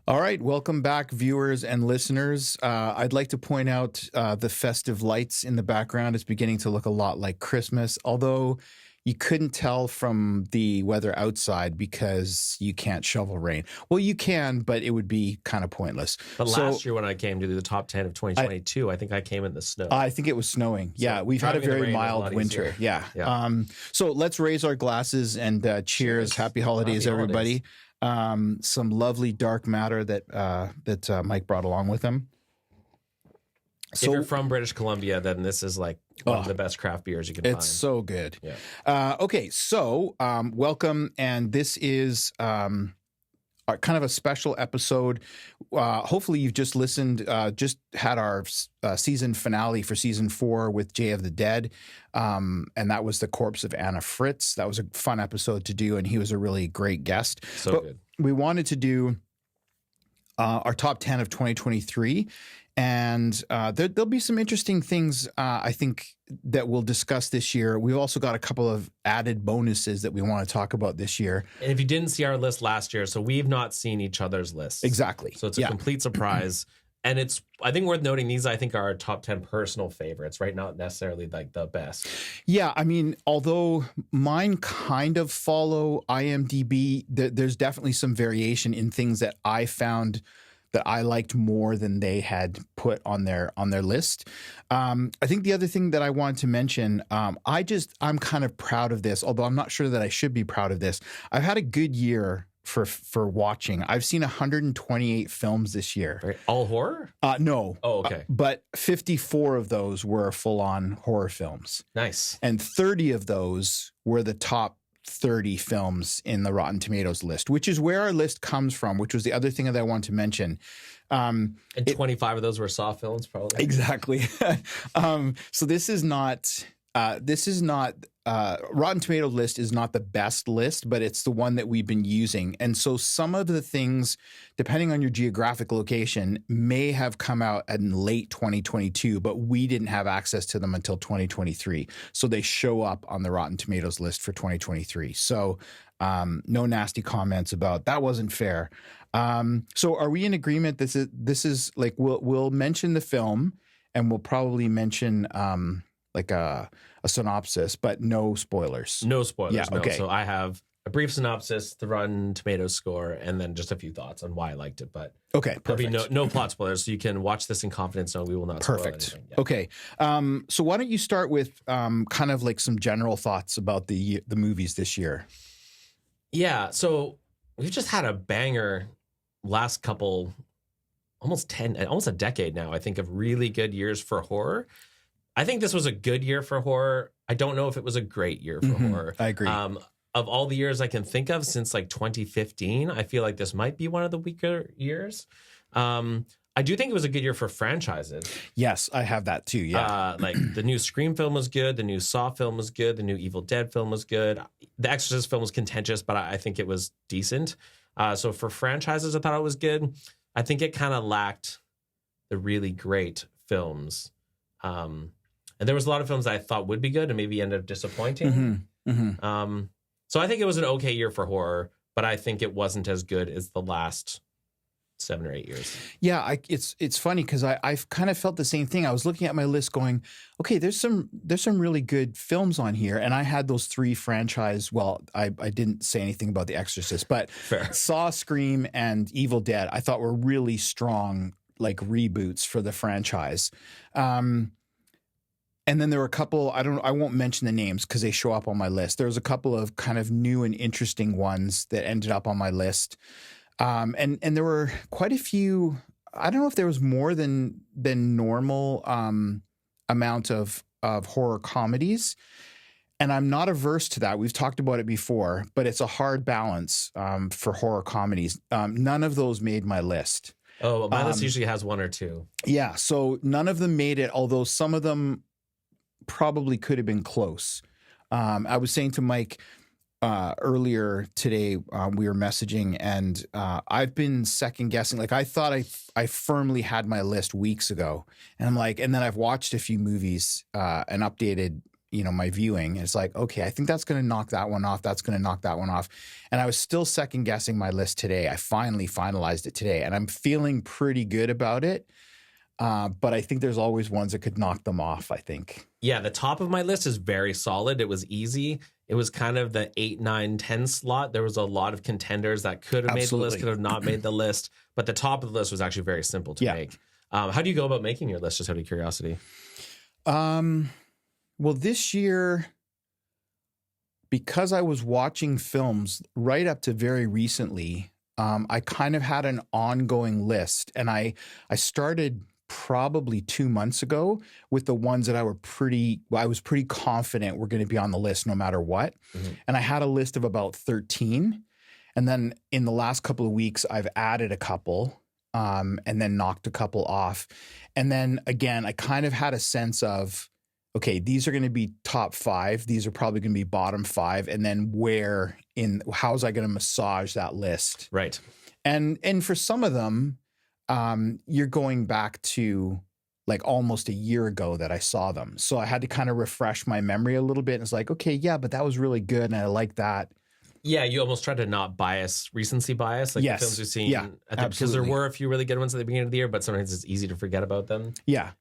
All right, welcome back, viewers and listeners. I'd like to point out the festive lights in the background is beginning to look a lot like Christmas, although you couldn't tell from the weather outside because you can't shovel rain. Well, you can, but it would be kind of pointless. But last year when I came to do the top 10 of 2022, I think I came in the snow. I think it was snowing. Yeah, we've had a very mild winter. Yeah. So let's raise our glasses and cheers. Happy holidays, everybody. Some lovely dark matter that Mike brought along with him. So, if you're from British Columbia, then this is like one of the best craft beers you can find. It's so good. Yeah. Okay, so welcome, and this is kind of a special episode. Hopefully you've just listened, just had our season finale for season 4 with Jay of the Dead, and that was the corpse of Anna Fritz. That was a fun episode to do, and he was a really great guest. So good. We wanted to do our top 10 of 2023. And there'll be some interesting things, I think, that we'll discuss this year. We've also got a couple of added bonuses that we want to talk about this year. And if you didn't see our list last year, so we've not seen each other's lists. Exactly. So it's a complete surprise. And it's, I think, worth noting these, I think, are our top 10 personal favorites, right? Not necessarily like the best. Yeah. I mean, although mine kind of follow IMDb, there's definitely some variation in things that I found that I liked more than they had put on their list. I think the other thing that I wanted to mention, I'm kind of proud of this, although I'm not sure that I should be proud of this. I've had a good year for watching. I've seen 128 films this year. Right. All horror? No. Oh, okay. But 54 of those were full-on horror films. Nice. And 30 of those were the top 30 films in the Rotten Tomatoes list, which is where our list comes from, which was the other thing that I want to mention. And 25 of those were Saw films, probably. Exactly. So this is not Rotten Tomatoes list is not the best list, but it's the one that we've been using. And so some of the things, depending on your geographic location, may have come out in late 2022, but we didn't have access to them until 2023. So they show up on the Rotten Tomatoes list for 2023. So no nasty comments about that wasn't fair. So are we in agreement? This is like we'll mention the film and we'll probably mention like a synopsis, but no spoilers. No spoilers. Yeah, okay. So I have a brief synopsis, the Rotten Tomatoes score, and then just a few thoughts on why I liked it. But okay, perfect. There'll be no plot spoilers, so you can watch this in confidence. No, we will not spoil anything. Yeah. Okay. So why don't you start with kind of like some general thoughts about the movies this year? Yeah. So we've just had a banger last couple, almost a decade now, I think, of really good years for horror. I think this was a good year for horror. I don't know if it was a great year for horror. I agree. Of all the years I can think of since like 2015, I feel like this might be one of the weaker years. I do think it was a good year for franchises. Yes, I have that too. Yeah. Like the new Scream film was good. The new Saw film was good. The new Evil Dead film was good. The Exorcist film was contentious, but I think it was decent. So for franchises, I thought it was good. I think it kind of lacked the really great films. And there was a lot of films that I thought would be good and maybe ended up disappointing. So I think it was an okay year for horror, but I think it wasn't as good as the last 7 or 8 years. Yeah, it's funny because I've kind of felt the same thing. I was looking at my list going, okay, there's some really good films on here. And I had those 3 franchise. Well, I didn't say anything about The Exorcist, but Fair. Saw, Scream, and Evil Dead I thought were really strong like reboots for the franchise. And then there were a couple, I won't mention the names because they show up on my list. There was a couple of kind of new and interesting ones that ended up on my list. And there were quite a few, I don't know if there was more than normal amount of horror comedies. And I'm not averse to that. We've talked about it before, but it's a hard balance for horror comedies. None of those made my list. Oh, my list usually has 1 or 2. Yeah, so none of them made it, although some of them probably could have been close. I was saying to Mike earlier today, we were messaging, and I've been second guessing. Like I thought I firmly had my list weeks ago, and I'm like, and then I've watched a few movies and updated my viewing. It's like, okay, I think that's going to knock that one off. That's going to knock that one off. And I was still second guessing my list today. I finally finalized it today, and I'm feeling pretty good about it. But I think there's always ones that could knock them off, I think. Yeah, the top of my list is very solid. It was easy. It was kind of the 8, 9, 10 slot. There was a lot of contenders that could have made the list, could have not made the list. But the top of the list was actually very simple to make. How do you go about making your list, just out of curiosity? Well, this year, because I was watching films right up to very recently, I kind of had an ongoing list. And I started probably 2 months ago with the ones that I was pretty confident were going to be on the list no matter what. Mm-hmm. And I had a list of about 13. And then in the last couple of weeks, I've added a couple and then knocked a couple off. And then again, I kind of had a sense of, okay, these are going to be top 5. These are probably going to be bottom 5. And then how was I going to massage that list? Right. And for some of them, you're going back to like almost a year ago that I saw them. So I had to kind of refresh my memory a little bit. And it's like, okay, yeah, but that was really good. And I like that. Yeah, you almost try to not recency bias, like the films you've seen. Yeah, because there were a few really good ones at the beginning of the year, but sometimes it's easy to forget about them. Yeah.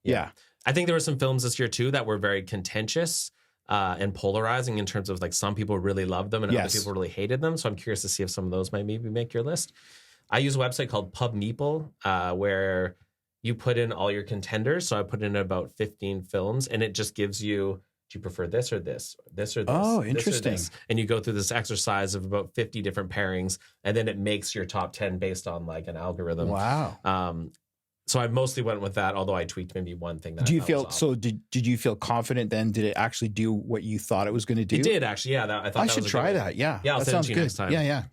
I think there were some films this year too that were very contentious and polarizing in terms of like some people really loved them and other people really hated them. So I'm curious to see if some of those might maybe make your list. I use a website called PubMeeple where you put in all your contenders. So I put in about 15 films, and it just gives you, do you prefer this or this? This or this? Oh, interesting. This? And you go through this exercise of about 50 different pairings, and then it makes your top 10 based on like an algorithm. Wow. So I mostly went with that, although I tweaked maybe one thing. Do you feel so? Did you feel confident then? Did it actually do what you thought it was going to do? It did actually. Yeah, I thought I should try that. Yeah, I'll that send it sounds to you good. next time. Yeah.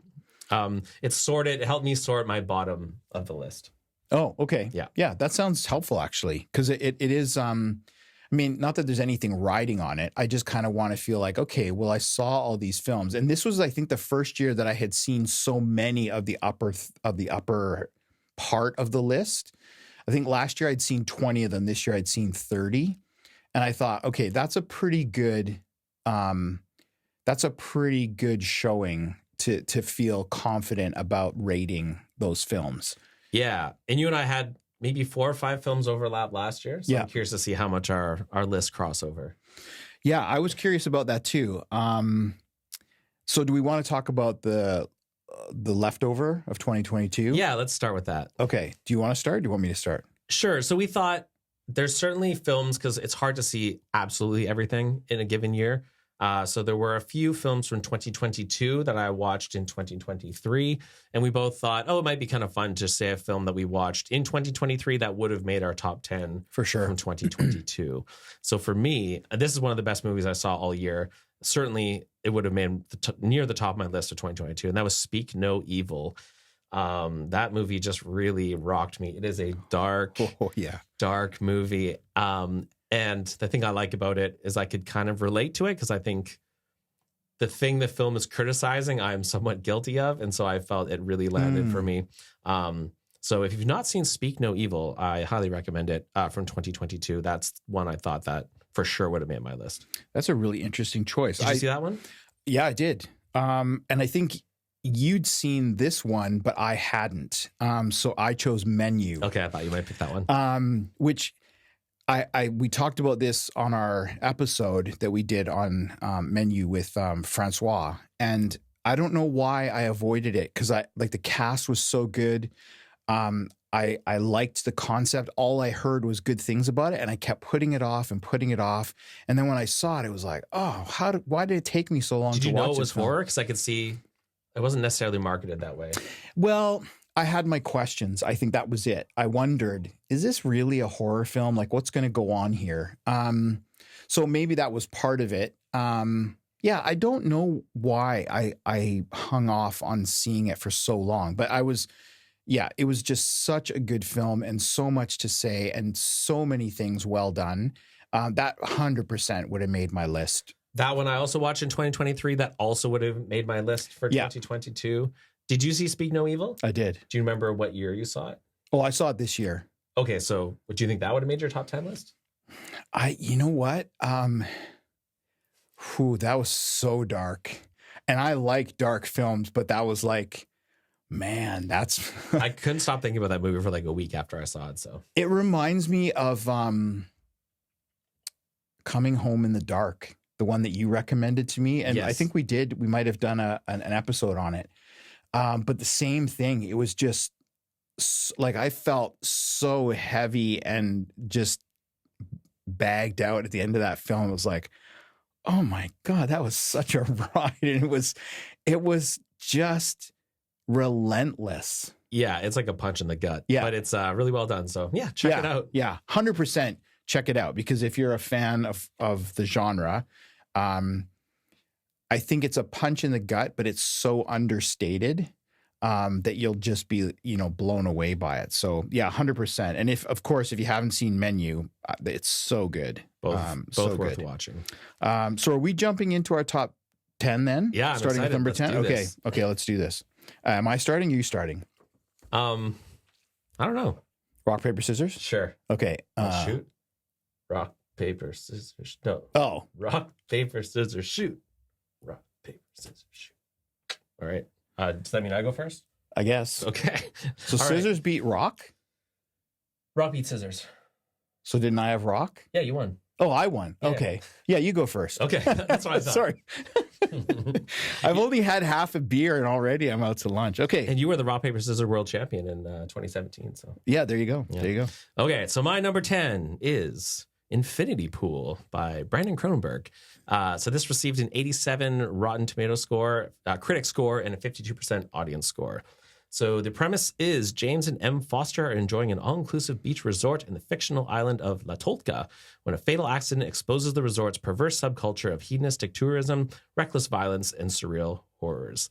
It helped me sort my bottom of the list. Oh, okay. Yeah. That sounds helpful actually, because it is. I mean, not that there's anything riding on it. I just kind of want to feel like, okay, well, I saw all these films, and this was, I think, the first year that I had seen so many of the upper part of the list. I think last year I'd seen 20 of them. This year I'd seen 30, and I thought, okay, that's a pretty good showing to feel confident about rating those films. Yeah, and you and I had maybe 4 or 5 films overlap last year. So I'm curious to see how much our list crossover. Yeah, I was curious about that too. So do we want to talk about the leftover of 2022? Yeah, let's start with that. Okay. Do you want to start? Do you want me to start? Sure. So we thought there's certainly films, because it's hard to see absolutely everything in a given year. So there were a few films from 2022 that I watched in 2023, and we both thought, it might be kind of fun to say a film that we watched in 2023 that would have made our top 10 for sure from 2022. So for me, this is one of the best movies I saw all year. Certainly, it would have made near the top of my list of 2022, and that was Speak No Evil. That movie just really rocked me. It is a dark movie. And the thing I like about it is I could kind of relate to it, because I think the thing the film is criticizing, I'm somewhat guilty of. And so I felt it really landed for me. So if you've not seen Speak No Evil, I highly recommend it from 2022. That's one I thought that for sure would have made my list. That's a really interesting choice. Did you see that one? Yeah, I did. And I think you'd seen this one, but I hadn't. So I chose Menu. Okay, I thought you might pick that one. Which we talked about this on our episode that we did on Menu with Francois, and I don't know why I avoided it, because the cast was so good. I liked the concept. All I heard was good things about it, and I kept putting it off. And then when I saw it, it was like, why did it take me so long to watch it? Did you know it was horror? Because I could see it wasn't necessarily marketed that way. Well, I had my questions. I think that was it. I wondered, is this really a horror film? Like, what's going to go on here? So maybe that was part of it. I don't know why I hung off on seeing it for so long, but it was just such a good film and so much to say and so many things well done. That 100% would have made my list. That one I also watched in 2023. That also would have made my list for 2022. Did you see Speak No Evil? I did. Do you remember what year you saw it? Oh, I saw it this year. Okay, so do you think that would have made your top 10 list? You know what? Whew, that was so dark. And I like dark films, but that was like, man, that's I couldn't stop thinking about that movie for like a week after I saw it. So it reminds me of Coming Home in the Dark, the one that you recommended to me. And I Yes. think we might have done an episode on it. But the same thing, it was just like I felt so heavy and just bagged out at the end of that film. It was like, oh my God, that was such a ride. And it was just relentless. yeah, it's like a punch in the gut. Yeah. But it's really well done. So yeah, check it out. Yeah, 100% check it out, because if you're a fan of the genre, I think it's a punch in the gut, but it's so understated that you'll just be, blown away by it. So yeah, 100%. And if you haven't seen Menu, it's so good. Both so worth good. watching. So are we jumping into our top 10 then? Yeah, I'm starting with excited. number Let's 10. do Okay, this. okay, let's do this. Am I starting? Are you starting? I don't know. Rock paper scissors. Sure. Okay. Shoot. Rock, paper, scissors. No. Oh, Rock, paper, scissors, shoot. Rock, paper, scissors, shoot. All right. Does that mean I go first? I guess. Okay. So All right. scissors beat rock. Rock beat scissors. So didn't I have rock? Yeah, you won. Oh, I won. Yeah. Okay. Yeah, you go first. Okay. That's what I thought. Sorry. I've only had half a beer and already I'm out to lunch. Okay. And you were the rock, paper, scissors world champion in 2017. So Yeah, there you go. Yeah. There you go. okay. So my number 10 is Infinity Pool by Brandon Cronenberg. So this received an 87 Rotten Tomato score, critic score, and a 52% audience score. So the premise is James and M. Foster are enjoying an all-inclusive beach resort in the fictional island of La Tolka when a fatal accident exposes the resort's perverse subculture of hedonistic tourism, reckless violence, and surreal horrors.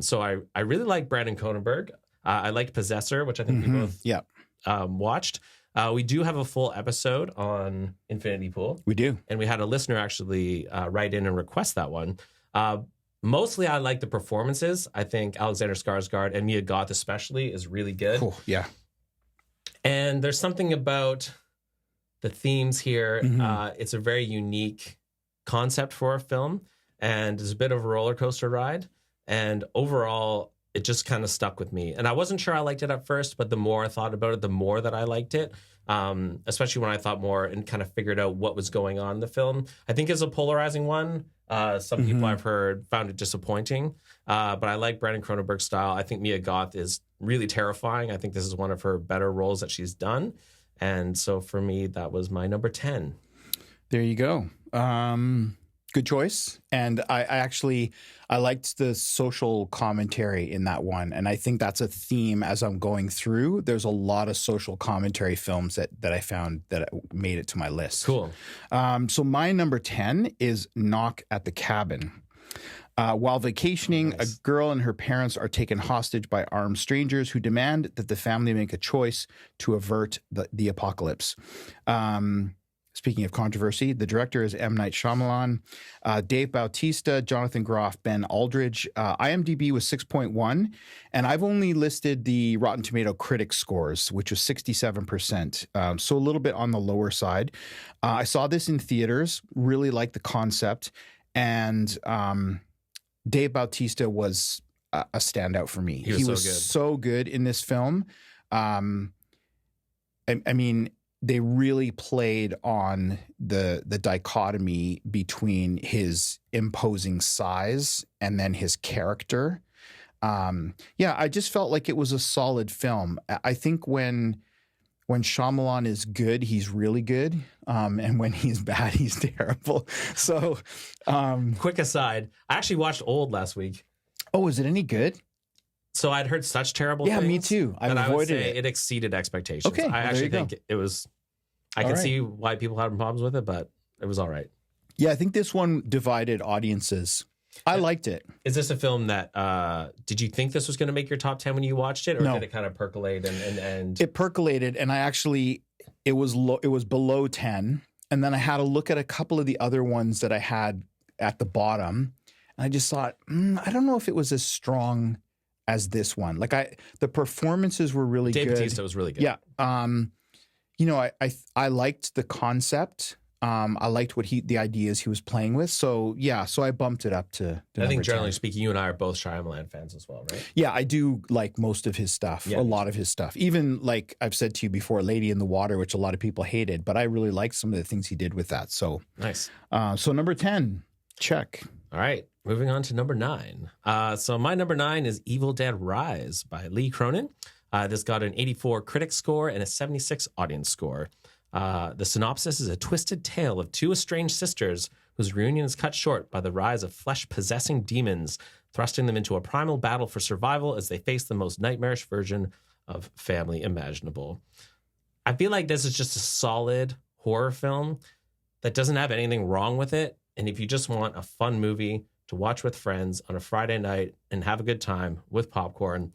So I really like Brandon Cronenberg. I liked Possessor, which I think we both Yeah, watched. We do have a full episode on Infinity Pool, we do. and we had a listener actually write in and request that one. Mostly, I like the performances. I think Alexander Skarsgård and Mia Goth especially is really good. Cool. Yeah. And there's something about the themes here. Mhm. It's a very unique concept for a film, and it's a bit of a roller coaster ride. And overall, it just kind of stuck with me. And I wasn't sure I liked it at first, but the more I thought about it, the more that I liked it. Especially when I thought more and kind of figured out what was going on in the film. I think it's a polarizing one. Some people I've heard found it disappointing, but I like Brandon Cronenberg's style. I think Mia Goth is really terrifying. I think this is one of her better roles that she's done. And so for me, that was my number 10. There you go. Good choice. And I liked the social commentary in that one. And I think that's a theme as I'm going through. There's a lot of social commentary films that I found that made it to my list. Cool. So my number 10 is Knock at the Cabin. While vacationing, Nice. a girl and her parents are taken hostage by armed strangers who demand that the family make a choice to avert the apocalypse. Speaking of controversy, the director is M. Night Shyamalan, Dave Bautista, Jonathan Groff, Ben Aldridge. IMDb was 6.1, and I've only listed the Rotten Tomato critic scores, which was 67%, so a little bit on the lower side. I saw this in theaters, really liked the concept, and Dave Bautista was a standout for me. He was so good. so good in this film. I mean, they really played on the dichotomy between his imposing size and then his character. I just felt like it was a solid film. I think when Shyamalan is good, he's really good. And when he's bad, he's terrible. So, Quick aside, I actually watched Old last week. oh, is it any good? So I'd heard such terrible Yeah, things. me too. I that I would avoided say it. it exceeded expectations. Okay, well, I there actually you go. think it was, I All can right. see why people had problems with it, but it was all right. Yeah, I think this one divided audiences. I liked it. Is this a film that, did you think this was going to make your top 10 when you watched it? Or No. did it kind of percolate and It percolated, and it was below 10, and then I had to look at a couple of the other ones that I had at the bottom, and I just thought, I don't know if it was as strong as this one. Like the performances were really Dave good. Bautista was really good. Yeah. I liked the concept. I liked the ideas he was playing with. So yeah, so I bumped it up to I think number generally 10. speaking, you and I are both Shyamalan fans as well, right? Yeah, I do like most of his stuff, Yeah, a me lot of his stuff. Even like I've said to you before, Lady in the Water, which a lot of people hated, but I really liked some of the things he did with that. So Nice. so number 10, check. All right, moving on to number 9. So my number 9 is Evil Dead Rise by Lee Cronin. This got an 84 critic score and a 76 audience score. The synopsis is a twisted tale of two estranged sisters whose reunion is cut short by the rise of flesh-possessing demons, thrusting them into a primal battle for survival as they face the most nightmarish version of family imaginable. I feel like this is just a solid horror film that doesn't have anything wrong with it. And if you just want a fun movie to watch with friends on a Friday night and have a good time with popcorn,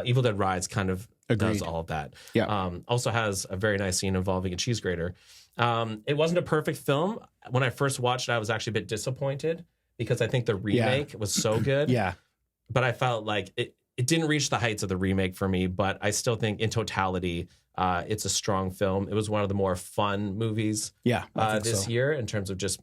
Evil Dead Rise kind of does all of that. Yeah. Also has a very nice scene involving a cheese grater. It wasn't a perfect film. When I first watched it, I was actually a bit disappointed because I think the remake was so good. Yeah. But I felt like it didn't reach the heights of the remake for me, but I still think in totality, it's a strong film. It was one of the more fun movies Yeah. I think this so. year in terms of just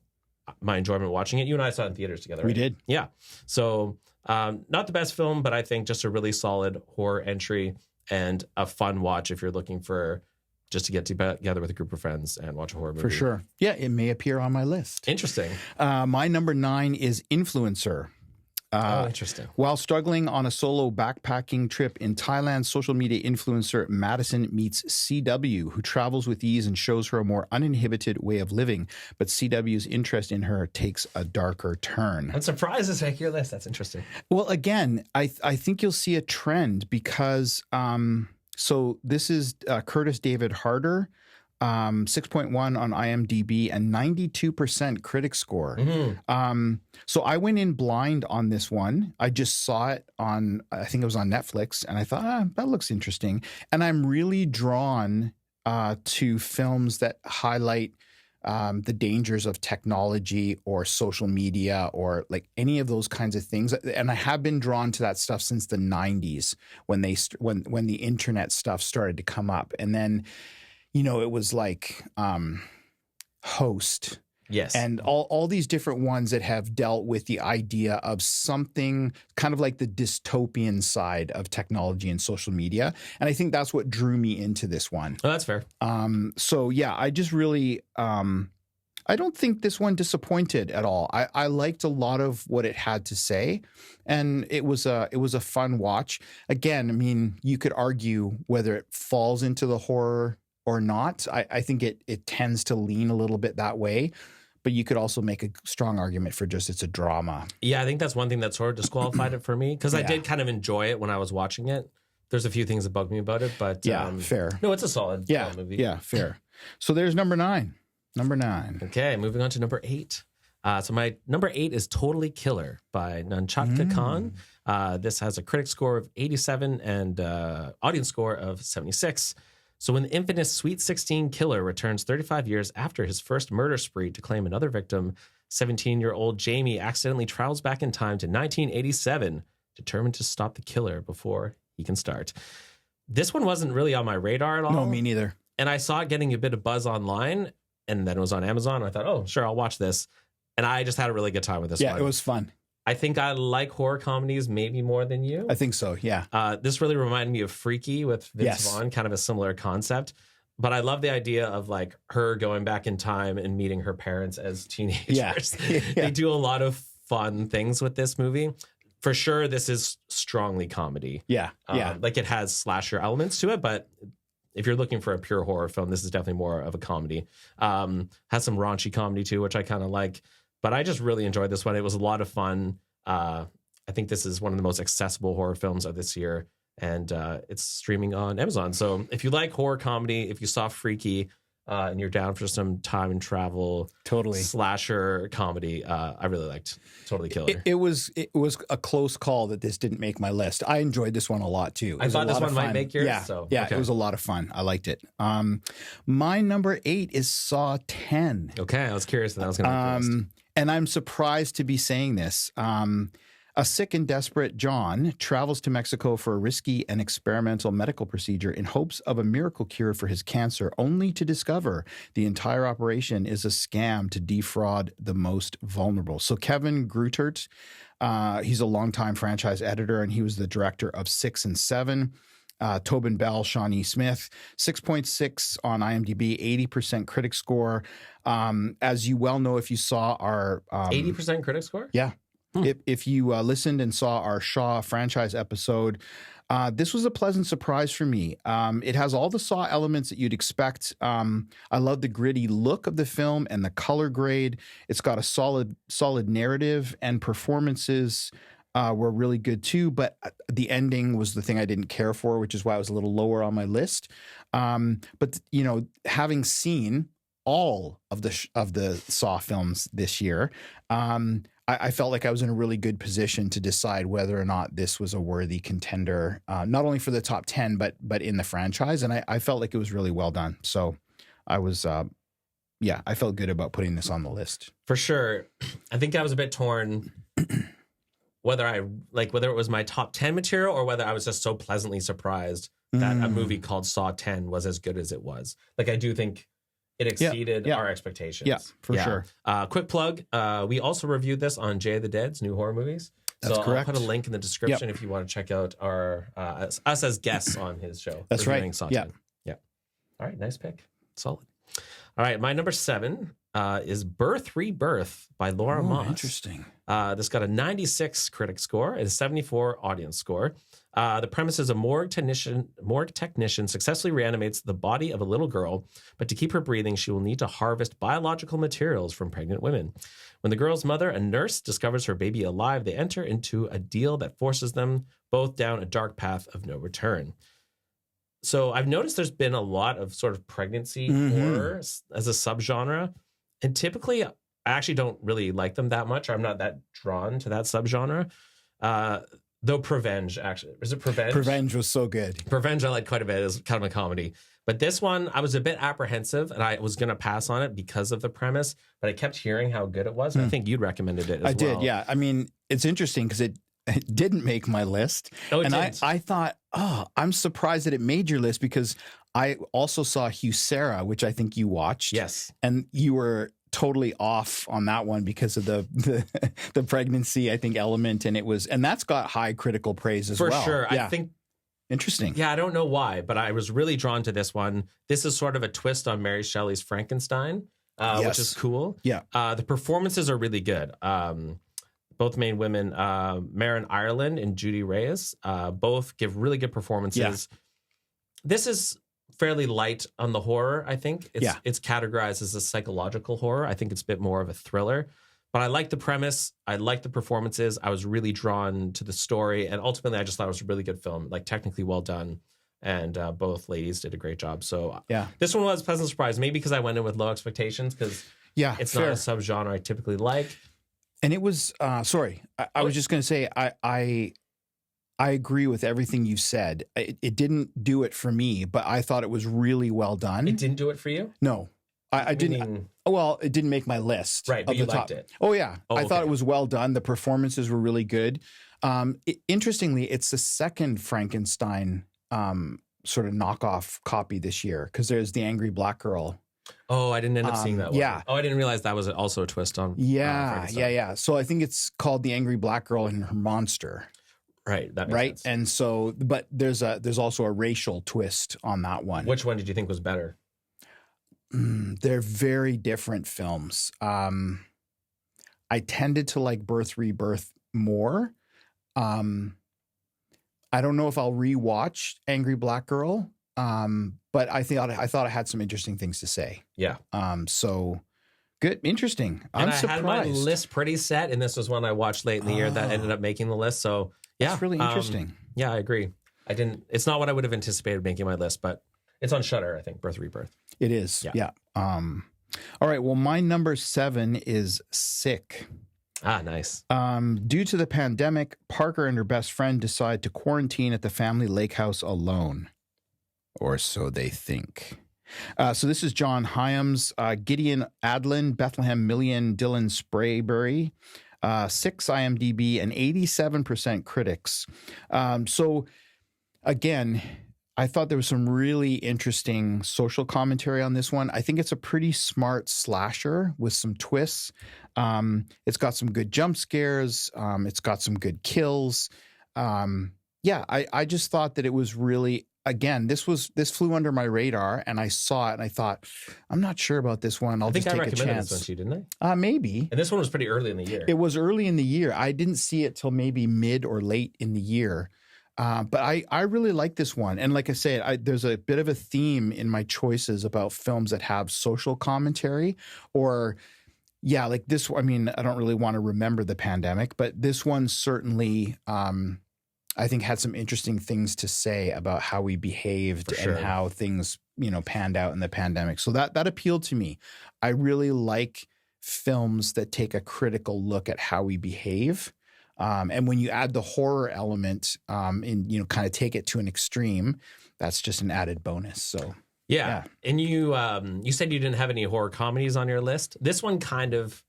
my enjoyment watching it. You and I saw it in theaters together, right? We did. Yeah. So not the best film, but I think just a really solid horror entry and a fun watch if you're looking for just to get together with a group of friends and watch a horror movie. For sure. Yeah, it may appear on my list. Interesting. My number 9 is Influencer. Interesting. While struggling on a solo backpacking trip in Thailand, social media influencer Madison meets CW, who travels with ease and shows her a more uninhibited way of living. But CW's interest in her takes a darker turn. I'm surprised to take your list. That's interesting. Well, again, I think you'll see a trend because so this is Curtis David Harder, 6.1 on IMDb and 92% critic score. So I went in blind on this one. I just saw it on, I think it was on Netflix, and I thought, that looks interesting. And I'm really drawn to films that highlight the dangers of technology or social media or like any of those kinds of things. And I have been drawn to that stuff since the 90s when the internet stuff started to come up. And then, you know, it was like Host. Yes. And all these different ones that have dealt with the idea of something kind of like the dystopian side of technology and social media. And I think that's what drew me into this one. Oh, that's fair. So yeah, I just really, I don't think this one disappointed at all. I liked a lot of what it had to say, and it was a fun watch. Again, I mean, you could argue whether it falls into the horror or not. I think it tends to lean a little bit that way, but you could also make a strong argument for just it's a drama. Yeah, I think that's one thing that sort of disqualified it for me because I did kind of enjoy it when I was watching it. There's a few things that bugged me about it, but fair. No, it's a solid movie. Yeah, fair. So there's number 9. Number 9. Okay, moving on to number 8. So my number 8 is Totally Killer by Nunchatka Khan. This has a critic score of 87 and audience score of 76. So when the infamous Sweet 16 killer returns 35 years after his first murder spree to claim another victim, 17-year-old Jamie accidentally travels back in time to 1987, determined to stop the killer before he can start. This one wasn't really on my radar at all. No, me neither. And I saw it getting a bit of buzz online, and then it was on Amazon. I thought, oh, sure, I'll watch this. And I just had a really good time with this one. Yeah, it was fun. I think I like horror comedies maybe more than you. I think so, yeah. This really reminded me of Freaky with Vince Vaughn, kind of a similar concept. But I love the idea of like her going back in time and meeting her parents as teenagers. Yeah. They do a lot of fun things with this movie. For sure, this is strongly comedy. Yeah, yeah. Like it has slasher elements to it, but if you're looking for a pure horror film, this is definitely more of a comedy. Has some raunchy comedy too, which I kind of like. But I just really enjoyed this one. It was a lot of fun. I think this is one of the most accessible horror films of this year. And it's streaming on Amazon. So if you like horror comedy, if you saw Freaky, and you're down for some time and travel, slasher comedy, I really liked Totally Killer. It was a close call that this didn't make my list. I enjoyed this one a lot too. I thought this one might make yours. Yeah, It was a lot of fun. I liked it. My number 8 is Saw 10. Okay, I was curious if that was going to be and I'm surprised to be saying this. A sick and desperate John travels to Mexico for a risky and experimental medical procedure in hopes of a miracle cure for his cancer, only to discover the entire operation is a scam to defraud the most vulnerable. So Kevin Greutert, he's a longtime franchise editor, and he was the director of 6 and 7. Tobin Bell, Shawnee Smith, 6.6 on IMDb, 80% critic score. As you well know, if you saw our 80% critic score? Yeah. If you listened and saw our Saw franchise episode, this was a pleasant surprise for me. It has all the Saw elements that you'd expect. I love the gritty look of the film and the color grade. It's got a solid narrative, and performances were really good too. But the ending was the thing I didn't care for, which is why it was a little lower on my list. But you know, having seen all of the Saw films this year, I felt like I was in a really good position to decide whether or not this was a worthy contender, not only for the top 10, but in the franchise. And I felt like it was really well done. So I was, I felt good about putting this on the list. For sure. I think I was a bit torn whether it was my top 10 material or whether I was just so pleasantly surprised that a movie called Saw 10 was as good as it was. Like, I do think it exceeded our expectations. Yeah, for sure. Quick plug. We also reviewed this on Jay of the Dead's New Horror Movies. That's correct. I'll put a link in the description if you want to check out our us as guests on his show. That's right. Saw Yeah. 10. Yeah. All right. Nice pick. Solid. All right. My number 7 is Birth Rebirth by Laura Moss. Interesting. This got a 96 critic score and a 74 audience score. The premise is a morgue technician successfully reanimates the body of a little girl, but to keep her breathing, she will need to harvest biological materials from pregnant women. When the girl's mother, a nurse, discovers her baby alive, they enter into a deal that forces them both down a dark path of no return. So I've noticed there's been a lot of sort of pregnancy horror as a subgenre, and typically I actually don't really like them that much, or I'm not that drawn to that subgenre. Though Prevenge, actually. Is it Prevenge? Prevenge was so good. Prevenge I like quite a bit. It's kind of a comedy. But this one, I was a bit apprehensive, and I was going to pass on it because of the premise, but I kept hearing how good it was. And I think you'd recommended it as well. I did, yeah. I mean, it's interesting because it didn't make my list. Oh, it and didn't. I thought, I'm surprised that it made your list, because I also saw Huesera, which I think you watched. Yes. And you were totally off on that one because of the pregnancy, I think, element, and that's got high critical praise as well. For sure. Yeah. I think Interesting. Yeah, I don't know why, but I was really drawn to this one. This is sort of a twist on Mary Shelley's Frankenstein, which is cool. Yeah. The performances are really good. Both main women, Marin Ireland and Judy Reyes, both give really good performances. Yeah. This is fairly light on the horror, I think. It's categorized as a psychological horror. I think it's a bit more of a thriller. But I like the premise. I like the performances. I was really drawn to the story. And ultimately, I just thought it was a really good film, like technically well done. And both ladies did a great job. So this one was a pleasant surprise, maybe because I went in with low expectations, because it's not a subgenre I typically like. And it was, I was just going to say, I agree with everything you said. It didn't do it for me, but I thought it was really well done. It didn't do it for you? No. I didn't. Well, it didn't make my list. Right, but you liked it. Oh, yeah. I thought it was well done. The performances were really good. Interestingly, it's the second Frankenstein sort of knockoff copy this year, because there's The Angry Black Girl. Oh, I didn't end up seeing that one. Yeah. Oh, I didn't realize that was also a twist on Yeah. So I think it's called The Angry Black Girl and Her Monster. Right. That makes sense. And so, but there's also a racial twist on that one. Which one did you think was better? They're very different films. I tended to like Birth Rebirth more. I don't know if I'll rewatch Angry Black Girl, but I thought I had some interesting things to say. Yeah. So good, interesting. I'm surprised. I had my list pretty set, and this was one I watched late in the year that ended up making the list. So yeah, it's really interesting. Yeah, I agree. It's not what I would have anticipated making my list, but it's on Shudder, I think. Birth Rebirth. It is. Yeah. All right. Well, my number 7 is Sick. Ah, nice. Due to the pandemic, Parker and her best friend decide to quarantine at the family lake house alone, or so they think. So this is John Hyams, Gideon Adlin, Bethlehem Million, Dylan Sprayberry, 6 IMDb, and 87% critics. So again, I thought there was some really interesting social commentary on this one. I think it's a pretty smart slasher with some twists. It's got some good jump scares. It's got some good kills. I just thought that it was really, again, this flew under my radar, and I saw it and I thought, I'm not sure about this one. I think I recommended this one to you, didn't I? Maybe. And this one was pretty early in the year. It was early in the year. I didn't see it till maybe mid or late in the year. But I really like this one. And like I said, there's a bit of a theme in my choices about films that have social commentary or, like this. I mean, I don't really want to remember the pandemic, but this one certainly, I think, had some interesting things to say about how we behaved and how things, panned out in the pandemic. So that appealed to me. I really like films that take a critical look at how we behave. And when you add the horror element, and kind of take it to an extreme, that's just an added bonus. So yeah. And you said you didn't have any horror comedies on your list. This one has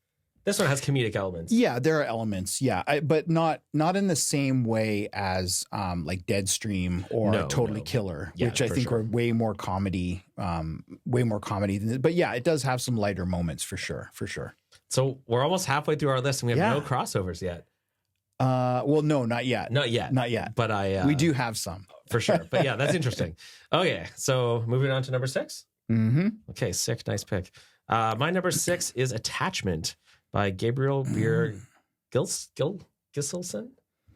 comedic elements. Yeah, there are elements. Yeah, but not in the same way as like Deadstream or Totally Killer, which I think are way more comedy. But yeah, it does have some lighter moments for sure. So we're almost halfway through our list, and we have no crossovers yet. Well, no, not yet. Not yet. But we do have some for sure. But yeah, that's interesting. Okay, so moving on to number 6. Mm-hmm. Okay, 6, nice pick. My number 6 is Attachment by Gabriel Beer Giselson.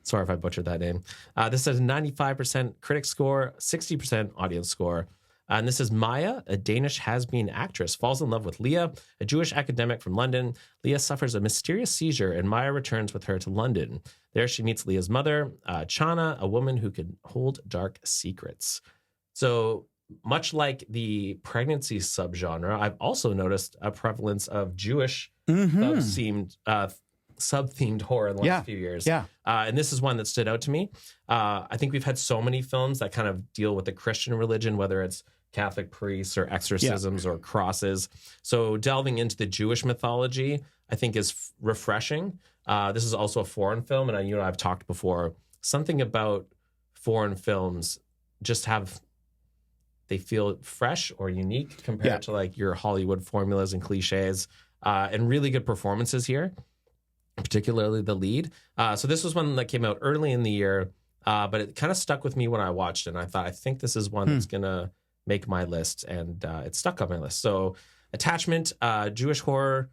Sorry if I butchered that name. This has a 95% critic score, 60% audience score. And this is Maya, a Danish has-been actress, falls in love with Leah, a Jewish academic from London. Leah suffers a mysterious seizure, and Maya returns with her to London. There she meets Leah's mother, Chana, a woman who could hold dark secrets. So much like the pregnancy subgenre, I've also noticed a prevalence of Jewish sub-themed horror in the last few years. Yeah. And this is one that stood out to me. I think we've had so many films that kind of deal with the Christian religion, whether it's Catholic priests or exorcisms or crosses. So delving into the Jewish mythology, I think, is refreshing. This is also a foreign film, and I've talked before. Something about foreign films they feel fresh or unique compared to like your Hollywood formulas and cliches, and really good performances here, particularly the lead. So this was one that came out early in the year, but it kind of stuck with me when I watched it. And I think this is one that's going to make my list, and it stuck on my list. So Attachment, Jewish horror.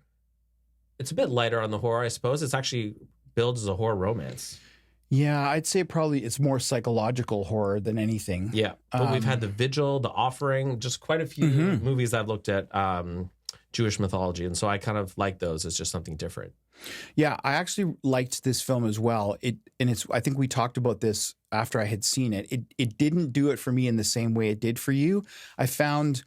It's a bit lighter on the horror, I suppose. It's actually billed as a horror romance. Yeah, I'd say probably it's more psychological horror than anything. Yeah, but we've had The Vigil, The Offering, just quite a few movies I've looked at Jewish mythology, and so I kind of like those as just something different. Yeah, I actually liked this film as well. I think we talked about this after I had seen it. It didn't do it for me in the same way it did for you. I found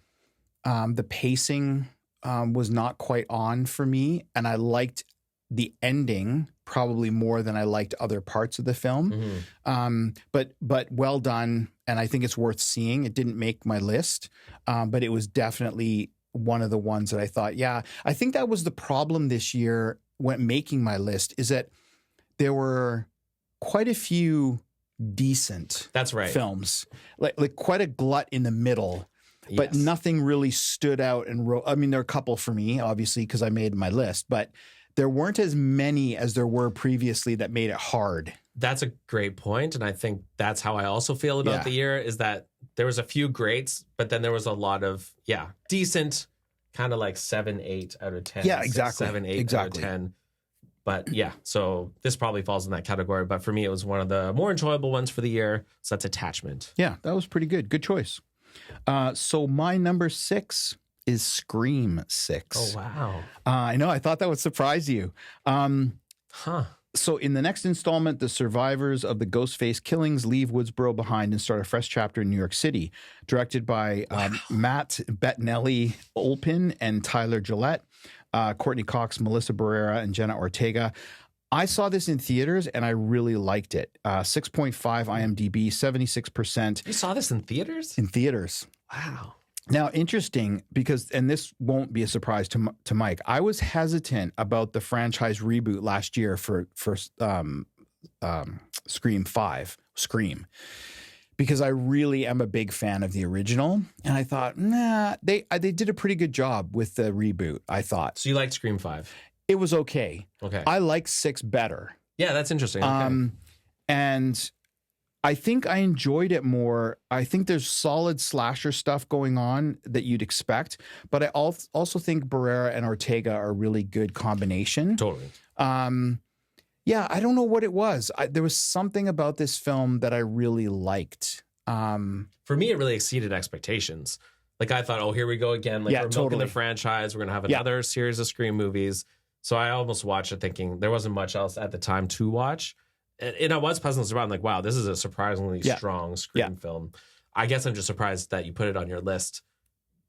the pacing was not quite on for me, and I liked the ending probably more than I liked other parts of the film. But well done, and I think it's worth seeing. It didn't make my list, but it was definitely one of the ones that I thought, I think that was the problem this year when making my list, is that there were quite a few decent films, like quite a glut in the middle, but nothing really stood out and I mean, there are a couple for me, obviously, because I made my list, but there weren't as many as there were previously that made it hard. That's a great point, and I think that's how I also feel about the year, is that there was a few greats, but then there was a lot of decent, kind of like 7, 8 out of 10. Yeah, exactly. 7, 8 out of 10. But so this probably falls in that category. But for me, it was one of the more enjoyable ones for the year. So that's Attachment. Yeah, that was pretty good. Good choice. So my number 6 is Scream 6. Oh, wow. I know. I thought that would surprise you. So in the next installment, the survivors of the Ghostface killings leave Woodsboro behind and start a fresh chapter in New York City. Directed by Matt Bettinelli-Olpin and Tyler Gillette, Courtney Cox, Melissa Barrera, and Jenna Ortega. I saw this in theaters, and I really liked it. 6.5 IMDb, 76%. You saw this in theaters? In theaters. Wow. Now, interesting because, and this won't be a surprise to Mike. I was hesitant about the franchise reboot last year for Scream 5, Scream, because I really am a big fan of the original, and I thought, nah, they did a pretty good job with the reboot. I thought So you liked Scream 5? it was okay. Okay. I like 6 better. Yeah, that's interesting. Okay. And I think I enjoyed it more. I think there's solid slasher stuff going on that you'd expect, but I also think Barrera and Ortega are a really good combination. Totally. Yeah, I don't know what it was. There was something about this film that I really liked. For me, it really exceeded expectations. Like I thought, oh, here we go again. Like Yeah, we're milking totally. the franchise. We're gonna have another series of Scream movies. So I almost watched it thinking there wasn't much else at the time to watch. And I was pleasantly surprised. I'm like, wow, this is a surprisingly strong Scream film. I guess I'm just surprised that you put it on your list.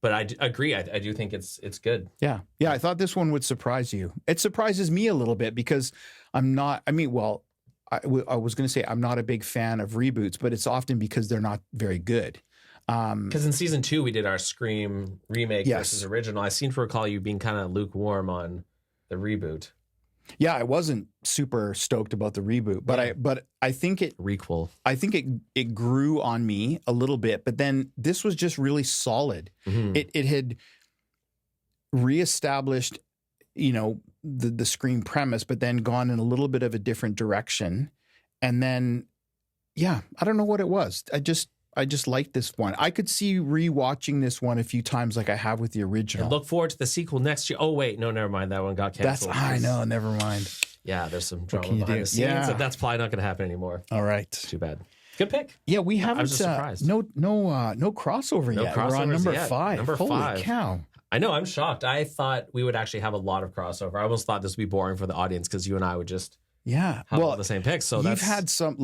But I agree. I do think it's good. Yeah. I thought this one would surprise you. It surprises me a little bit because I'm not. I mean, well, I was going to say I'm not a big fan of reboots, but it's often because they're not very good. Because in season 2, we did our Scream remake versus original. I seem to recall you being kind of lukewarm on the reboot. Yeah, I wasn't super stoked about the reboot, but I think it Requel. I think it grew on me a little bit, but then this was just really solid. Mm-hmm. It had reestablished, the Scream premise, but then gone in a little bit of a different direction. And then, I don't know what it was. I just liked this one. I could see rewatching this one a few times like I have with the original. And look forward to the sequel next year. Oh, wait. No, never mind. That one got canceled. I know. Never mind. Yeah, there's some drama can you behind do? the scenes. Yeah. And that's probably not going to happen anymore. All right. Too bad. Good pick. Yeah, we haven't. I was just surprised. No crossover No yet. We're on crossovers number yet. 5. Number Holy 5. cow. I know. I'm shocked. I thought we would actually have a lot of crossover. I almost thought this would be boring for the audience because you and I would just Yeah. have all the same picks. So you've had some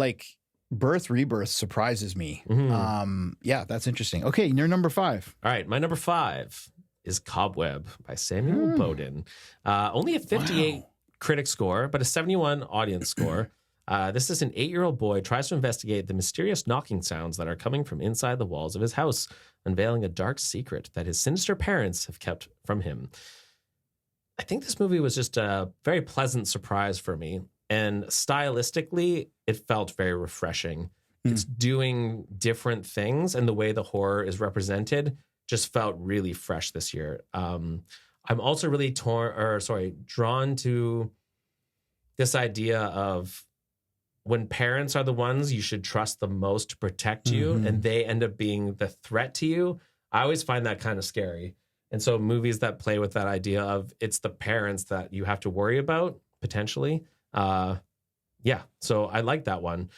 Birth Rebirth surprises me. Mhm. Yeah, that's interesting. Okay, you're number 5. All right, my number 5 is Cobweb by Samuel Bowden. Only a 58 critic score, but a 71 audience score. This is an 8-year-old boy tries to investigate the mysterious knocking sounds that are coming from inside the walls of his house, unveiling a dark secret that his sinister parents have kept from him. I think this movie was just a very pleasant surprise for me. And stylistically, it felt very refreshing. It's doing different things, and the way the horror is represented just felt really fresh this year. I'm also really drawn to this idea of when parents are the ones you should trust the most to protect you, and they end up being the threat to you. I always find that kind of scary. And so movies that play with that idea of it's the parents that you have to worry about, potentially. So I like that one.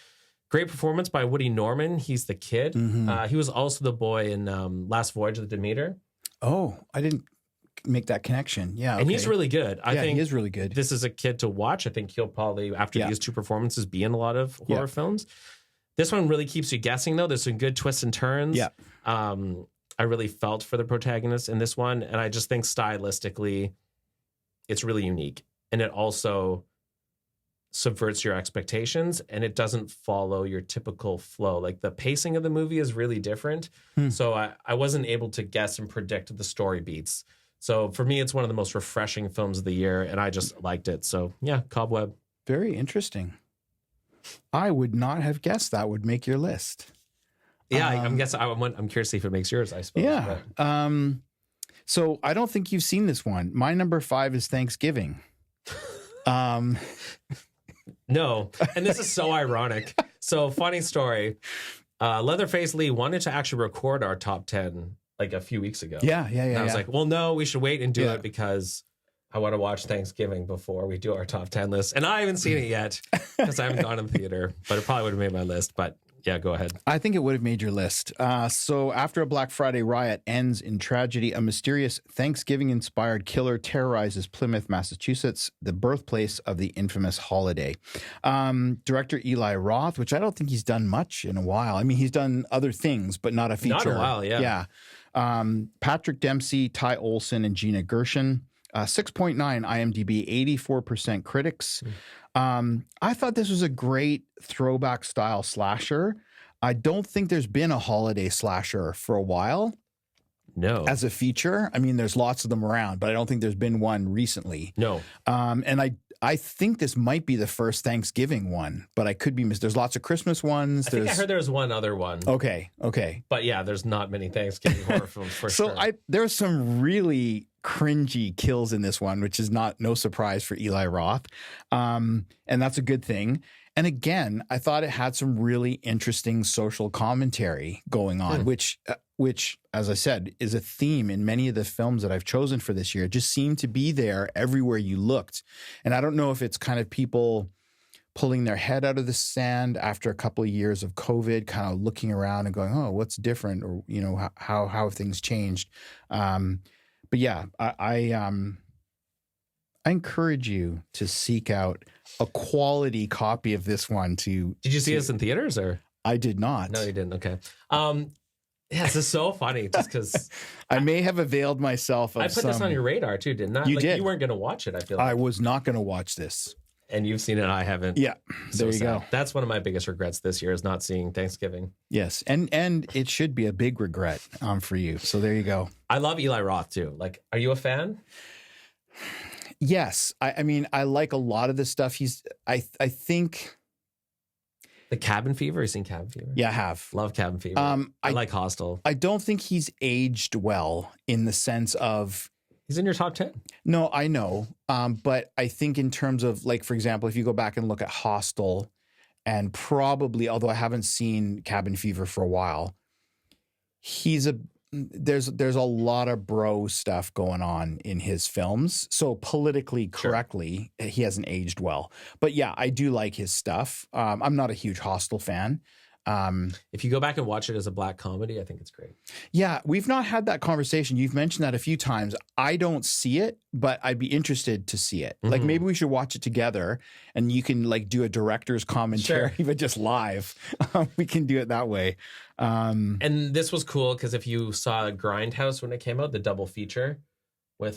Great performance by Woody Norman. He's the kid. He was also the boy in Last Voyage of the Demeter. Oh, I didn't make that connection. Yeah. And he's really good. I think he is really good. this is a kid to watch. I think he'll probably, after these 2 performances, be in a lot of horror films. This one really keeps you guessing, though. There's some good twists and turns. Yeah. I really felt for the protagonist in this one. And I just think stylistically, it's really unique. And it also subverts your expectations, and it doesn't follow your typical flow. Like the pacing of the movie is really different. So I wasn't able to guess and predict the story beats. So for me, it's one of the most refreshing films of the year, and I just liked it. So yeah, Cobweb. Very interesting. I would not have guessed that would make your list. Yeah, I'm guessing. I'm curious to see if it makes yours, I suppose. Yeah. But. So I don't think you've seen this one. My number 5 is Thanksgiving. No, and this is so ironic. So funny story. Leatherface Lee wanted to actually record our top 10 like a few weeks ago. Yeah. And I was like, well, no, we should wait and do Yeah. it because I want to watch Thanksgiving before we do our top 10 list. And I haven't seen it yet because I haven't gone to the theater, but it probably would have made my list. But yeah, go ahead. I think it would have made your list. So after a Black Friday riot ends in tragedy, a mysterious Thanksgiving-inspired killer terrorizes Plymouth, Massachusetts, the birthplace of the infamous holiday. Director Eli Roth, which I don't think he's done much in a while. I mean, he's done other things, but not a feature. Not in a while, yeah. Yeah. Patrick Dempsey, Ty Olson, and Gina Gershon. 6.9 IMDb, 84% critics. I thought this was a great throwback style slasher. I don't think there's been a holiday slasher for a while. No. as a feature. I mean, there's lots of them around, but I don't think there's been one recently. No. And I think this might be the first Thanksgiving one, but I could be missed. There's lots of Christmas ones. I think I heard there was one other one. Okay. But yeah, there's not many Thanksgiving horror films for sure. So there's some really cringy kills in this one, which is no surprise for Eli Roth. And that's a good thing. And again, I thought it had some really interesting social commentary going on, which, as I said, is a theme in many of the films that I've chosen for this year. It just seemed to be there everywhere you looked. And I don't know if it's kind of people pulling their head out of the sand after a couple of years of COVID, kind of looking around and going, oh, what's different? Or, how have things changed? But yeah, I encourage you to seek out a quality copy of this one. Did you see this in theaters or? I did not. No, you didn't. Okay. Yeah, this is so funny just because I may have availed myself of I put this on your radar too, didn't I? You did. You weren't going to watch it, I feel like. I was not going to watch this. And you've seen it, I haven't. Yeah, So there you sad. go. That's one of my biggest regrets this year is not seeing Thanksgiving. Yes, and it should be a big regret for you. So there you go. I love Eli Roth too. Like, are you a fan? Yes, I mean I like a lot of the stuff I think. The Cabin Fever. You seen Cabin Fever? Yeah, I have. Love Cabin Fever. I like Hostel. I don't think he's aged well in the sense of. He's in your top 10. No, I know. But I think in terms of, like, for example, if you go back and look at Hostel and probably, although I haven't seen Cabin Fever for a while, there's a lot of bro stuff going on in his films. So politically correctly, he hasn't aged well. But yeah, I do like his stuff. I'm not a huge Hostel fan. If you go back and watch it as a black comedy, I think it's great. Yeah, we've not had that conversation. You've mentioned that a few times. I don't see it, but I'd be interested to see it. Like maybe we should watch it together and you can like do a director's commentary, but just live. We can do it that way. And this was cool because if you saw Grindhouse when it came out, the double feature with,